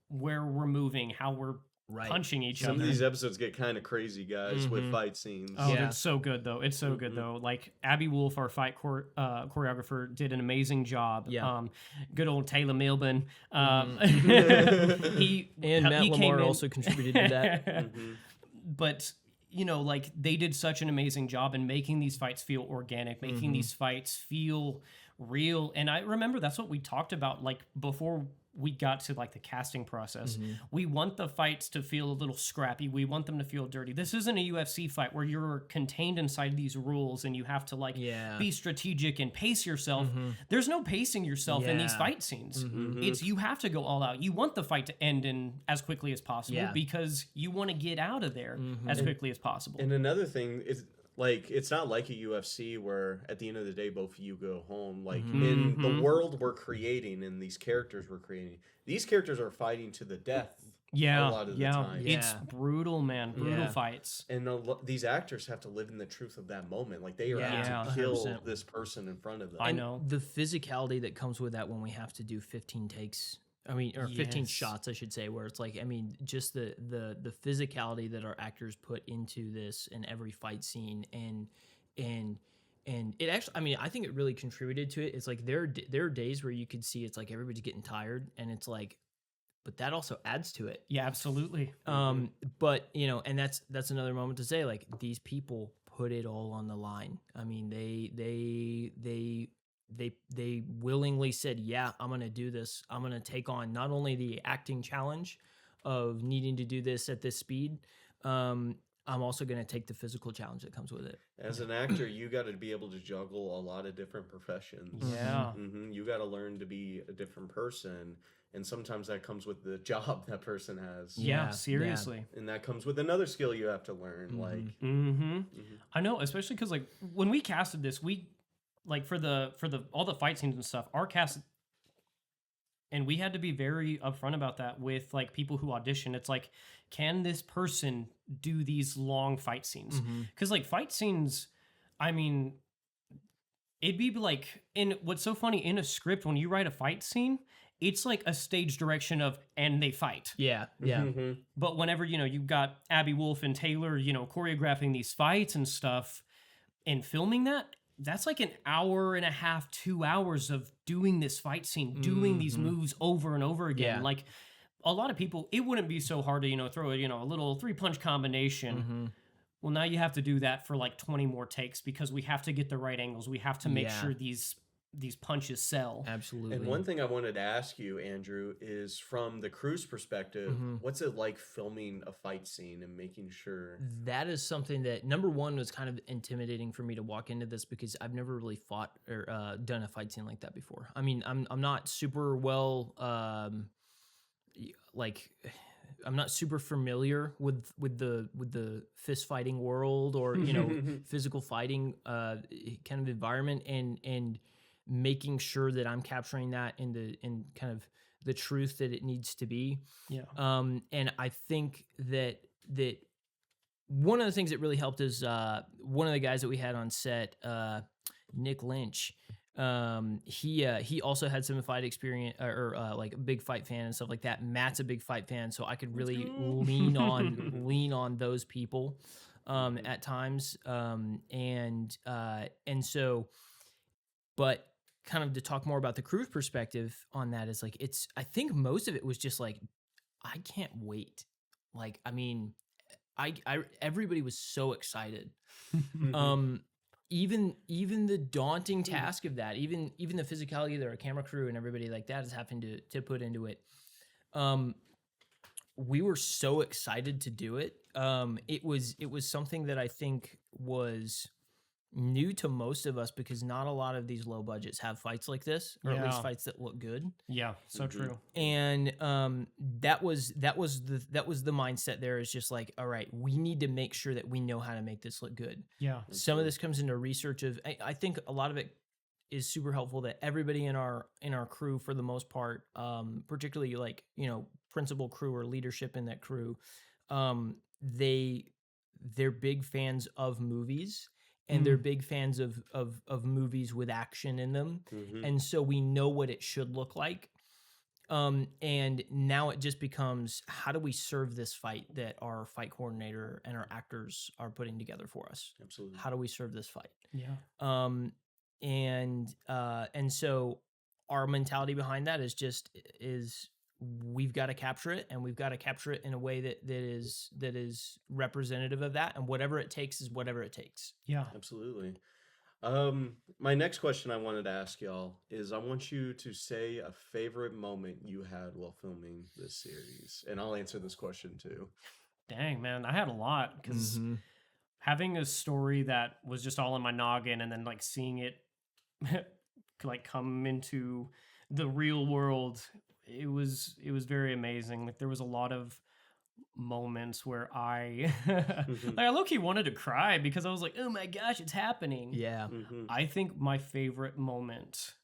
S3: where we're moving, how we're
S2: Right.
S3: punching each
S1: Some
S3: other.
S1: of these episodes get kind of crazy, guys, with fight scenes.
S3: Oh,
S2: Yeah.
S3: it's so good though. It's so good though. Like Abby Wolf, our fight choreographer, did an amazing job.
S2: Yeah.
S3: Good old Taylor Milburn. He
S2: And Matt
S3: he came
S2: Lamar
S3: in-
S2: also contributed to that.
S3: But like they did such an amazing job in making these fights feel organic, making these fights feel real. And I remember that's what we talked about like before we got to like the casting process. We want the fights to feel a little scrappy. We want them to feel dirty. This isn't a UFC fight where you're contained inside these rules and you have to like
S2: Yeah.
S3: be strategic and pace yourself. There's no pacing yourself in these
S2: Yeah.
S3: fight scenes. It's you have to go all out. You want the fight to end in as quickly as possible
S2: Yeah.
S3: because you want to get out of there as quickly as possible.
S1: And another thing is, like, it's not like a UFC where at the end of the day both of you go home. Like in the world we're creating and these characters we're creating, these characters are fighting to the death.
S3: Yeah,
S1: a lot of the
S3: yeah,
S1: time.
S3: it's
S2: Yeah.
S3: brutal, man. Brutal
S2: Yeah.
S3: fights.
S1: And these actors have to live in the truth of that moment. Like they are
S2: Yeah,
S1: out to kill
S2: 100%.
S1: this person in front of them.
S3: I know.
S2: The physicality that comes with that when we have to do 15 takes. I mean, or 15
S3: Yes.
S2: shots, I should say, where it's like, I mean, just the physicality that our actors put into this in every fight scene, and it actually, I mean, I think it really contributed to it. It's like there are days where you could see it's like everybody's getting tired, and it's like, but that also adds to it.
S3: Yeah, absolutely.
S2: But and that's another moment to say, like, these people put it all on the line. I mean, they willingly said, yeah, I'm going to do this. I'm going to take on not only the acting challenge of needing to do this at this speed, I'm also going to take the physical challenge that comes with it.
S1: As an actor, you got to be able to juggle a lot of different professions.
S3: Yeah.
S1: You got to learn to be a different person. And sometimes that comes with the job that person has.
S3: Yeah,
S2: Yeah,
S3: seriously.
S1: And that comes with another skill you have to learn. Like,
S3: I know, especially because like when we casted this, we like for the all the fight scenes and stuff, our cast, and we had to be very upfront about that with like people who audition. It's like, can this person do these long fight scenes? Because like fight scenes, I mean, it'd be like what's so funny in a script when you write a fight scene, it's like a stage direction of and they fight.
S2: Yeah, yeah.
S3: But whenever, you've got Abby Wolf and Taylor, choreographing these fights and stuff and filming that's like an hour and a half, 2 hours of doing this fight scene, doing these moves over and over again.
S2: Yeah.
S3: Like a lot of people, it wouldn't be so hard to, throw a little 3-punch combination. Well, now you have to do that for like 20 more takes because we have to get the right angles. We have to make
S2: Yeah.
S3: sure these punches sell.
S2: Absolutely.
S1: and one thing I wanted to ask you, Andrew, is from the crew's perspective, what's it like filming a fight scene and making sure?
S2: That is something that, number one, was kind of intimidating for me to walk into this because I've never really fought or done a fight scene like that before. I mean, I'm not super well, I'm not super familiar with the fist fighting world or physical fighting kind of environment, and making sure that I'm capturing that in kind of the truth that it needs to be.
S3: Yeah.
S2: And I think that one of the things that really helped is one of the guys that we had on set, Nick Lynch. He also had some fight experience or like a big fight fan and stuff like that. Matt's a big fight fan, so I could really lean on those people at times. And so, but kind of to talk more about the crew's perspective on that is like, I think most of it was just like, I can't wait. Like, I mean, everybody was so excited. Even the daunting task of that, even the physicality that our camera crew and everybody like that is having to put into it. We were so excited to do it. It was something that I think was new to most of us because not a lot of these low budgets have fights like this, or at least fights that look good.
S3: Yeah, so true.
S2: And that was the mindset there, is just like, all right, we need to make sure that we know how to make this look good.
S3: Yeah.
S2: Some of this comes into research of, I think a lot of it is super helpful that everybody in our crew, for the most part, particularly like, principal crew or leadership in that crew, they're big fans of movies. And they're big fans of movies with action in them. And so we know what it should look like. And now it just becomes, how do we serve this fight that our fight coordinator and our actors are putting together for us?
S1: Absolutely.
S2: How do we serve this fight?
S3: Yeah.
S2: And so our mentality behind that is we've got to capture it, and we've got to capture it in a way that is representative of that, and whatever it takes is whatever it takes.
S3: Yeah.
S1: Absolutely. My next question I wanted to ask y'all is, I want you to say a favorite moment you had while filming this series, and I'll answer this question too.
S3: Dang, man, I had a lot, because having a story that was just all in my noggin, and then like seeing it like come into the real world, it was very amazing. Like, there was a lot of moments where I like, I low-key wanted to cry because I was like, oh my gosh, it's happening.
S2: Yeah.
S3: I think my favorite moment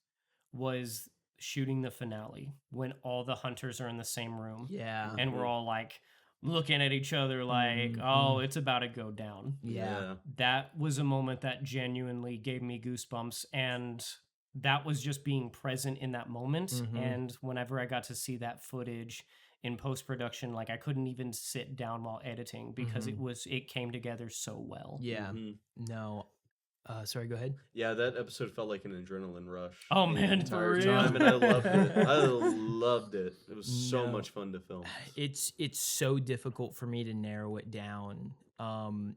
S3: was shooting the finale, when all the hunters are in the same room.
S2: Yeah.
S3: And we're all like looking at each other like, oh, it's about to go down.
S2: Yeah.
S3: That was a moment that genuinely gave me goosebumps, and that was just being present in that moment. And whenever I got to see that footage in post-production, like, I couldn't even sit down while editing because it came together so well.
S2: Yeah. No. Sorry, go ahead.
S1: Yeah, that episode felt like an adrenaline rush.
S3: Oh,
S1: the
S3: man,
S1: entire
S3: for
S1: time,
S3: real?
S1: and I loved it. I loved it. It was so
S2: No.
S1: much fun to film.
S2: It's so difficult for me to narrow it down.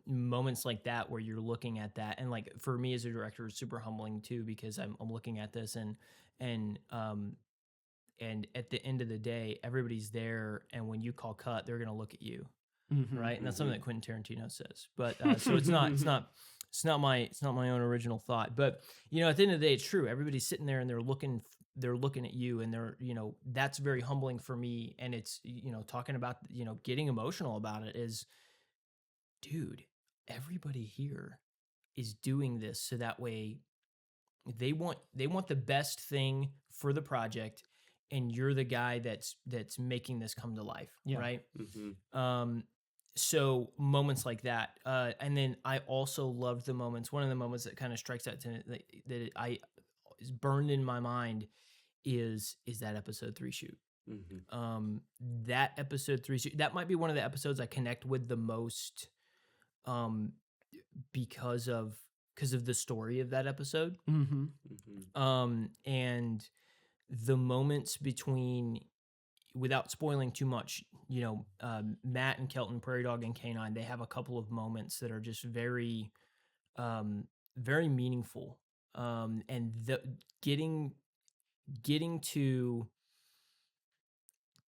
S2: Moments like that where you're looking at that, and like, for me as a director, it's super humbling too, because I'm looking at this, and at the end of the day, everybody's there, and when you call cut, they're gonna look at you, right? And that's something that Quentin Tarantino says. But so it's not my own original thought. But at the end of the day, it's true. Everybody's sitting there and they're looking at you, and they're that's very humbling for me. And it's talking about getting emotional about it is, dude, everybody here is doing this so that way they want the best thing for the project, and you're the guy that's making this come to life, right? So moments like that, and then I also loved the moments. One of the moments that kind of strikes out to me, that is burned in my mind, is that episode 3 shoot. That episode 3 shoot, that might be one of the episodes I connect with the most, because of the story of that episode. And the moments between, without spoiling too much, Matt and Kelton, Prairie Dog and Canine, they have a couple of moments that are just very, very meaningful. And getting to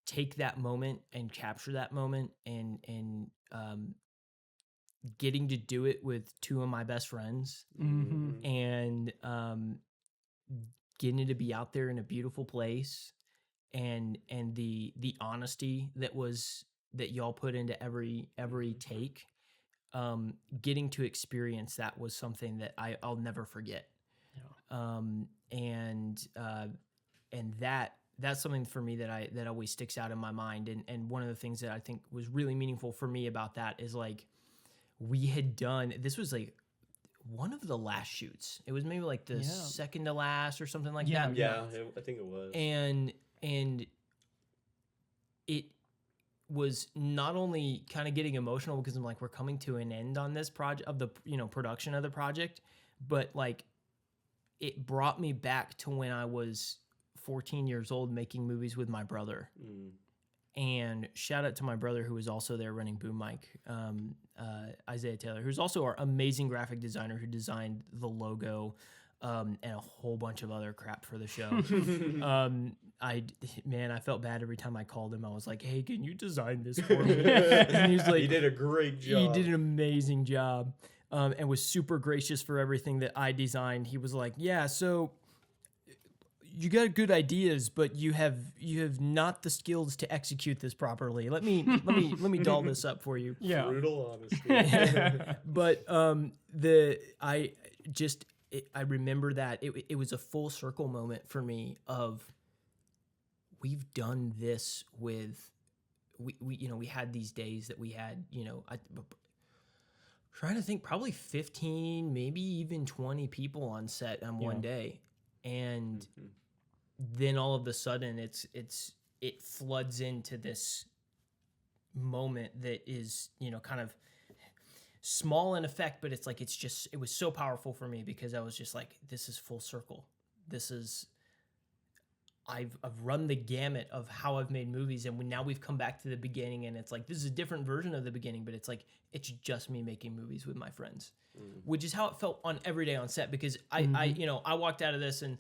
S2: take that moment and capture that moment, and getting to do it with 2 of my best friends, and getting to be out there in a beautiful place, and the honesty that y'all put into every take, getting to experience that was something that I'll never forget. And that's something for me that always sticks out in my mind. And one of the things that I think was really meaningful for me about that is, like, we had done, this was like one of the last shoots. It was maybe like the second to last or something like that.
S1: Yeah, I think it was.
S2: And it was not only kind of getting emotional because I'm like, we're coming to an end on this project, of the production of the project, but like, it brought me back to when I was 14 years old making movies with my brother. And shout out to my brother who was also there running Boom Mic, Isaiah Taylor, who's also our amazing graphic designer who designed the logo and a whole bunch of other crap for the show. I felt bad every time I called him. I was like, "Hey, can you design this for me?" And he's like,
S1: "You did a great job.
S2: He did an amazing job." And was super gracious for everything that I designed. He was like, "Yeah, so you got good ideas, but you have not the skills to execute this properly. Let me doll this up for you."
S3: Yeah.
S1: Brutal honesty.
S2: But I remember that it was a full circle moment for me of we've done this with we had these days that we had, trying to think, probably 15, maybe even 20 people on set on one day. And then all of a sudden it floods into this moment that is, kind of small in effect, but it's like, it was so powerful for me because I was just like, this is full circle. I've run the gamut of how I've made movies, and now we've come back to the beginning, and it's like, this is a different version of the beginning, but it's like, it's just me making movies with my friends, which is how it felt on every day on set, because I walked out of this and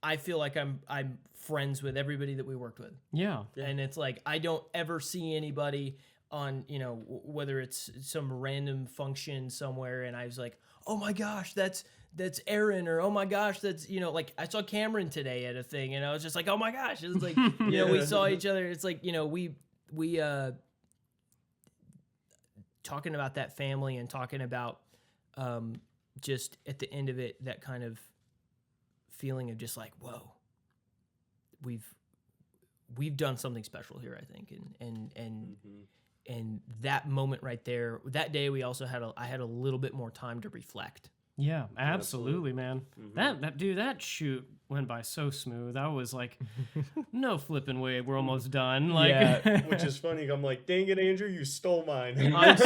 S2: I feel like I'm friends with everybody that we worked with.
S3: Yeah.
S2: And it's like, I don't ever see anybody on, whether it's some random function somewhere, and I was like, oh my gosh, that's Aaron, or oh my gosh, that's, like I saw Cameron today at a thing, and I was just like, oh my gosh, it's like, we saw each other. It's like, we talking about that family and talking about just at the end of it, that kind of feeling of just like, whoa, we've done something special here, I think. And that moment right there, that day, we also I had a little bit more time to reflect.
S3: Yeah, absolutely, man. That shoot went by so smooth. I was like, no flipping way, we're almost done. Like,
S1: yeah, which is funny. I'm like, dang it, Andrew, you stole mine.
S2: I'm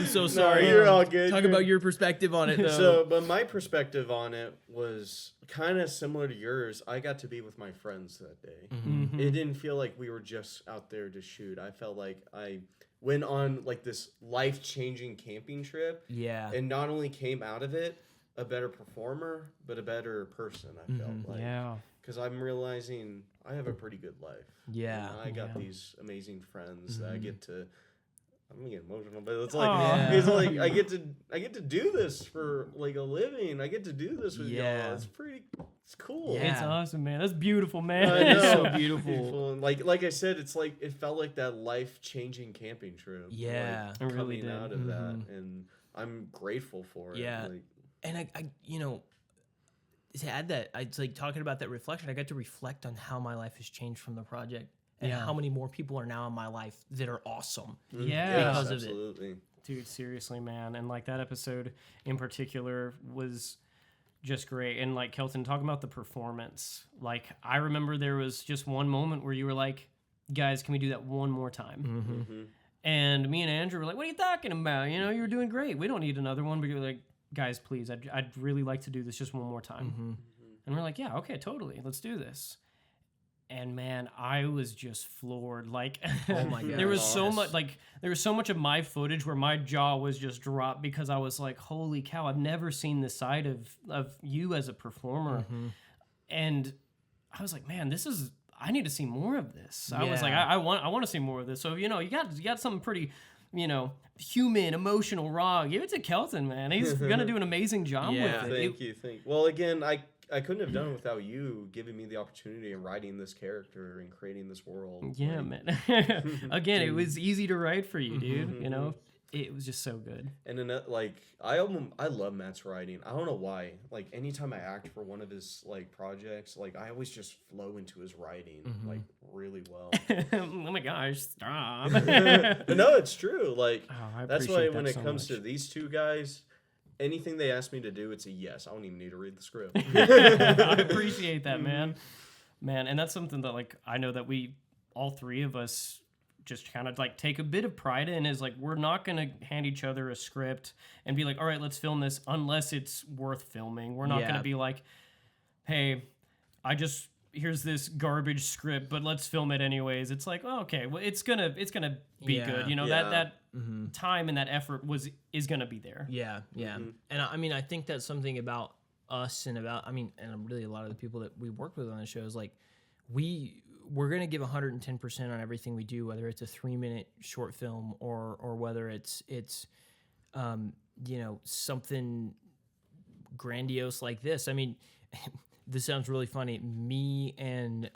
S2: so sorry.
S1: No, you're all good.
S2: Talk about your perspective on it, though.
S1: So, but my perspective on it was kind of similar to yours. I got to be with my friends that day.
S2: Mm-hmm.
S1: It didn't feel like we were just out there to shoot. I felt like I went on like this life-changing camping trip.
S2: Yeah.
S1: And not only came out of it a better performer, but a better person, I felt like.
S3: Yeah.
S1: Because I'm realizing I have a pretty good life.
S2: Yeah.
S1: I got these amazing friends that I get to. I'm gonna get emotional, but it's like it's like I get to do this for like a living. I get to do this with y'all. It's cool.
S3: Yeah. It's awesome, man. That's beautiful, man.
S1: I know.
S2: It's so beautiful.
S1: And like I said, it's like it felt like that life-changing camping trip.
S2: Yeah,
S1: like,
S3: it really
S1: coming
S3: did.
S1: out of that, and I'm grateful for it.
S2: Yeah, and I to add that, it's like talking about that reflection. I got to reflect on how my life has changed from the project. And how many more people are now in my life that are awesome.
S3: Yeah.
S2: Because
S1: absolutely.
S2: of it.
S3: Dude, seriously, man. And like that episode in particular was just great. And like Kelton, talking about the performance. Like I remember there was just one moment where you were like, guys, can we do that one more time? And me and Andrew were like, what are you talking about? You were doing great. We don't need another one. But you're like, guys, please, I'd really like to do this just one more time. And we're like, yeah, okay, totally. Let's do this. And man, I was just floored. Like,
S2: oh my god,
S3: there was so much of my footage where my jaw was just dropped because I was like, "Holy cow! I've never seen this side of you as a performer." And I was like, "Man, I need to see more of this." I was like, "I want to see more of this." So you got something pretty, human, emotional, raw. Give it to Kelton, man. He's gonna do an amazing job with it.
S1: Thank you. Well, again, I couldn't have done it without you giving me the opportunity of writing this character and creating this world.
S3: Yeah, man. Again, it was easy to write for you, dude. It was just so good.
S1: And then, I love Matt's writing. I don't know why. Like, anytime I act for one of his projects, I always just flow into his writing really well.
S3: Oh my gosh, stop!
S1: But no, it's true. That's why when it comes to these two guys, anything they ask me to do, it's a yes. I don't even need to read the script.
S3: I appreciate that, man. And that's something that I know that we, all three of us, just kind of take a bit of pride in, is we're not going to hand each other a script and be like, all right, let's film this unless it's worth filming. We're not going to be like, hey, here's this garbage script, but let's film it anyways. It's like, oh, okay, well, it's gonna be good. You know, that time and that effort is gonna be there.
S2: Yeah, yeah. And I mean, I think that's something about us and and really a lot of the people that we work with on the show is like, we're gonna give 110% on everything we do, whether it's a 3-minute short film or whether it's you know, something grandiose like this. I mean, this sounds really funny. Me and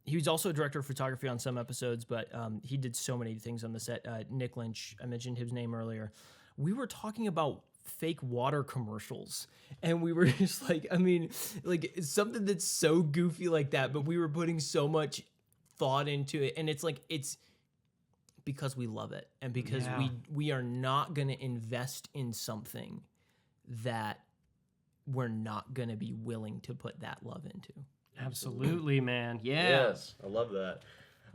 S2: he was also a director of photography on some episodes, but he did so many things on the set. Nick Lynch, I mentioned his name earlier. We were talking about fake water commercials, and we were just like, I mean, like something that's so goofy like that, but we were putting so much thought into it, and it's like, it's because we love it, and because we are not going to invest in something that we're not going to be willing to put that love into.
S3: Absolutely, man. Yeah.
S1: Yes, I love that.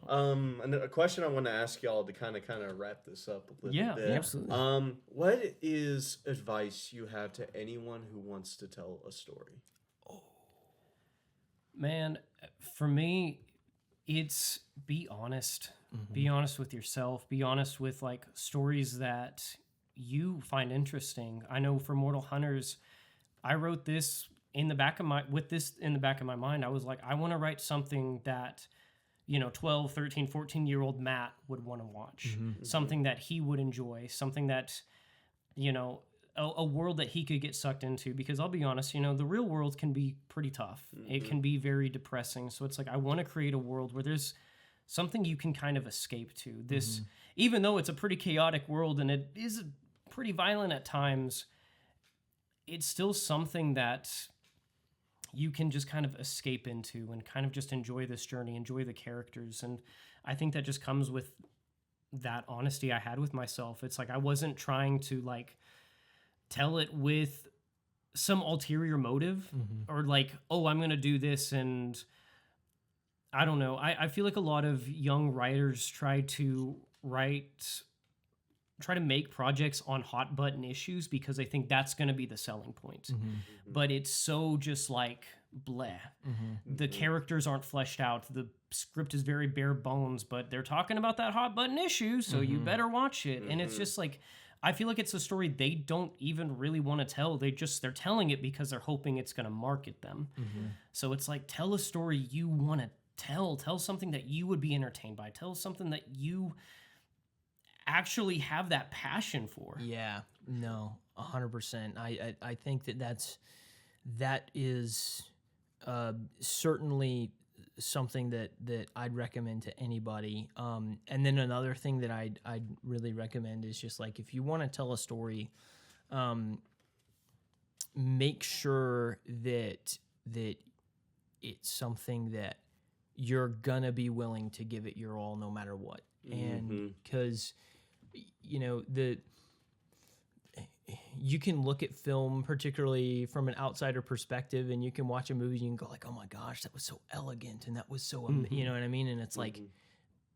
S1: And a question I want to ask y'all to kind of wrap this up a little bit.
S3: Yeah, absolutely.
S1: What is advice you have to anyone who wants to tell a story?
S3: Man, for me, it's be honest. Be honest with yourself. Be honest with like stories that you find interesting. I know for Mortal Hunters, I wrote this in the back of my mind. I was like, I want to write something that, you know, 12, 13, 14-year-old Matt would want to watch. Something that he would enjoy, something that, you know, a world that he could get sucked into. Because I'll be honest, you know, the real world can be pretty tough. It can be very depressing. So it's like, I want to create a world where there's something you can kind of escape to. This, even though it's a pretty chaotic world and it is pretty violent at times, it's still something that you can just kind of escape into and kind of just enjoy this journey, enjoy the characters. And I think that just comes with that honesty I had with myself. It's like, I wasn't trying to like tell it with some ulterior motive or like, oh, I'm going to do this. And I don't know. I feel like a lot of young writers try to make projects on hot button issues because they think that's going to be the selling point. But it's so just like bleh. The characters aren't fleshed out. The script is very bare bones, but they're talking about that hot button issue, so you better watch it. And it's just like, I feel like it's a story they don't even really want to tell. They're telling it because they're hoping it's going to market them. So it's like, tell a story you want to tell. Tell something that you would be entertained by. Tell something that you actually have that passion for.
S2: Yeah, no, 100%. I think that is certainly something that I'd recommend to anybody. And then another thing that I'd really recommend is just like, if you want to tell a story, make sure that it's something that you're gonna be willing to give it your all no matter what. And because you know, you can look at film, particularly from an outsider perspective, and you can watch a movie and you can go like, oh my gosh, that was so elegant and that was so, you know what I mean? And it's like,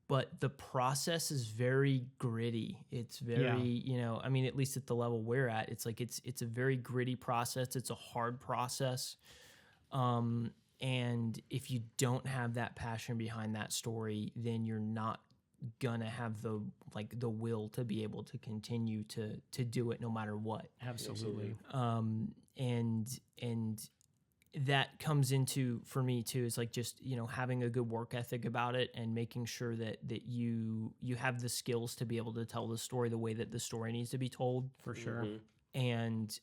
S2: but the process is very gritty. It's very, you know, I mean, at least at the level we're at, it's like, it's a very gritty process. It's a hard process. And if you don't have that passion behind that story, then you're not gonna have the will to be able to continue to do it no matter what.
S3: Absolutely.
S2: And that comes into, for me too, is like just, you know, having a good work ethic about it and making sure that you have the skills to be able to tell the story the way that the story needs to be told.
S3: For sure.
S2: And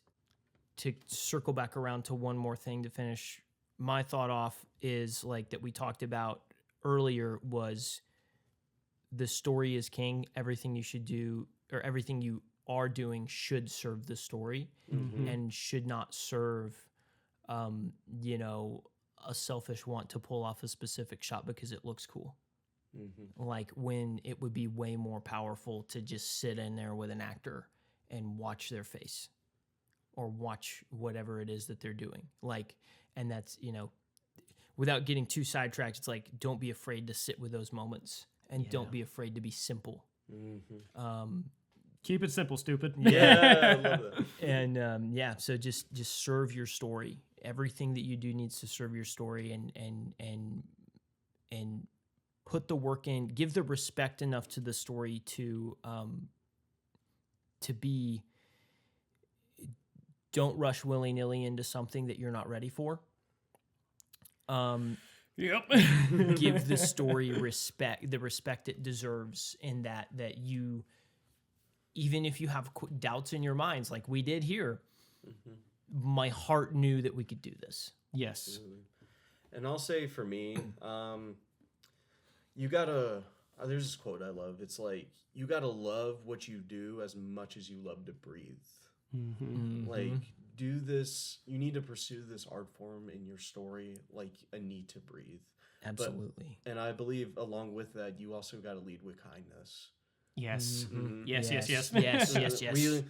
S2: to circle back around to one more thing to finish my thought off is like that we talked about earlier was the story is king. Everything you should do or everything you are doing should serve the story and should not serve, you know, a selfish want to pull off a specific shot because it looks cool. Like when it would be way more powerful to just sit in there with an actor and watch their face or watch whatever it is that they're doing. Like, and that's, you know, without getting too sidetracked, it's like, don't be afraid to sit with those moments and don't be afraid to be simple.
S3: Keep it simple, stupid.
S1: Yeah, I love that.
S2: And yeah, so just serve your story everything that you do needs to serve your story, and put the work in, give the respect enough to the story to be, don't rush willy-nilly into something that you're not ready for.
S3: Yep.
S2: Give the story the respect it deserves, in that you, even if you have doubts in your minds, like we did here, my heart knew that we could do this.
S3: Yes.
S1: And I'll say for me, you gotta, there's this quote I love. It's like, you gotta love what you do as much as you love to breathe. Like, do this, you need to pursue this art form in your story like a need to breathe.
S2: Absolutely.
S1: And I believe along with that, you also got to lead with kindness.
S3: Yes.
S1: Mm-hmm.
S3: Yes.
S2: Yes.
S1: Really,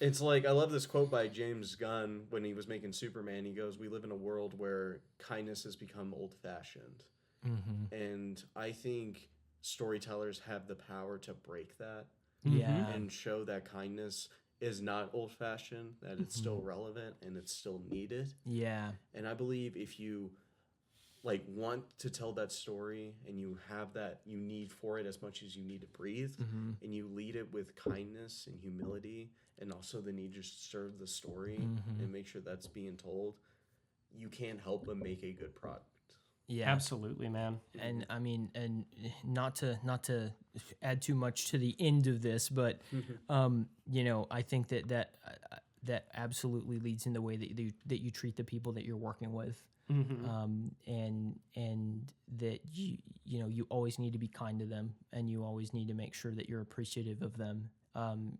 S1: it's like, I love this quote by James Gunn when he was making Superman. He goes, "We live in a world where kindness has become old-fashioned." And I think storytellers have the power to break that.
S2: Yeah.
S1: And show that kindness is not old-fashioned, that it's still relevant and it's still needed.
S2: Yeah.
S1: And I believe if you like want to tell that story and you have that, you need for it as much as you need to breathe, and you lead it with kindness and humility, and also the need to serve the story and make sure that's being told, you can't help but make a good product.
S2: Yeah,
S3: absolutely, man.
S2: And I mean, and not to add too much to the end of this, but you know, I think that absolutely leads in the way that you treat the people that you're working with, and that you know, you always need to be kind to them, and you always need to make sure that you're appreciative of them,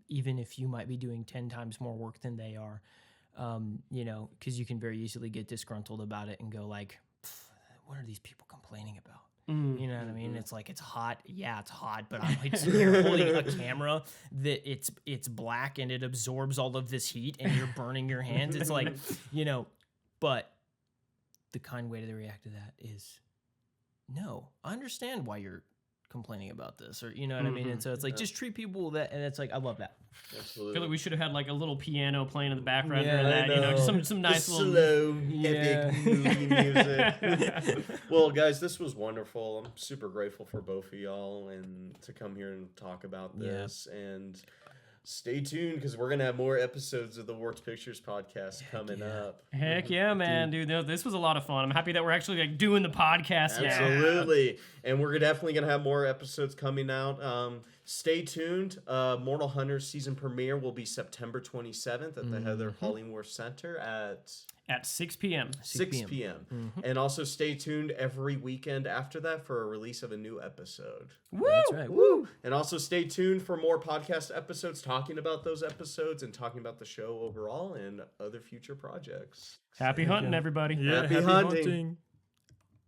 S2: even if you might be doing 10 times more work than they are, you know, because you can very easily get disgruntled about it and go like, what are these people complaining about? You know what I mean? It's like, it's hot. Yeah, it's hot, but I'm like sitting here holding a camera that it's black and it absorbs all of this heat, and you're burning your hands. It's like, you know, but the kind way to react to that is, no, I understand why you're complaining about this, or you know what I mean? And so it's like, just treat people that, and it's like, I love that.
S1: Absolutely.
S3: I feel like we should have had like a little piano playing in the background,
S2: Yeah,
S3: or that, you know, just some nice
S1: the
S3: little
S1: slow, epic movie music. Well, guys, this was wonderful. I'm super grateful for both of y'all and to come here and talk about this. And stay tuned, because we're gonna have more episodes of the Warts Pictures podcast coming up.
S3: Heck yeah, man, dude. No, this was a lot of fun. I'm happy that we're actually like doing the podcast now.
S1: Absolutely. And we're definitely going to have more episodes coming out. Stay tuned. Mortal Hunters season premiere will be September 27th at the Heather Hollingworth Center at
S3: 6 p.m.
S1: 6 p.m. And also stay tuned every weekend after that for a release of a new episode.
S3: Woo!
S2: That's right.
S1: Woo! And also stay tuned for more podcast episodes talking about those episodes and talking about the show overall and other future projects.
S3: Happy hunting, everybody.
S1: Happy hunting.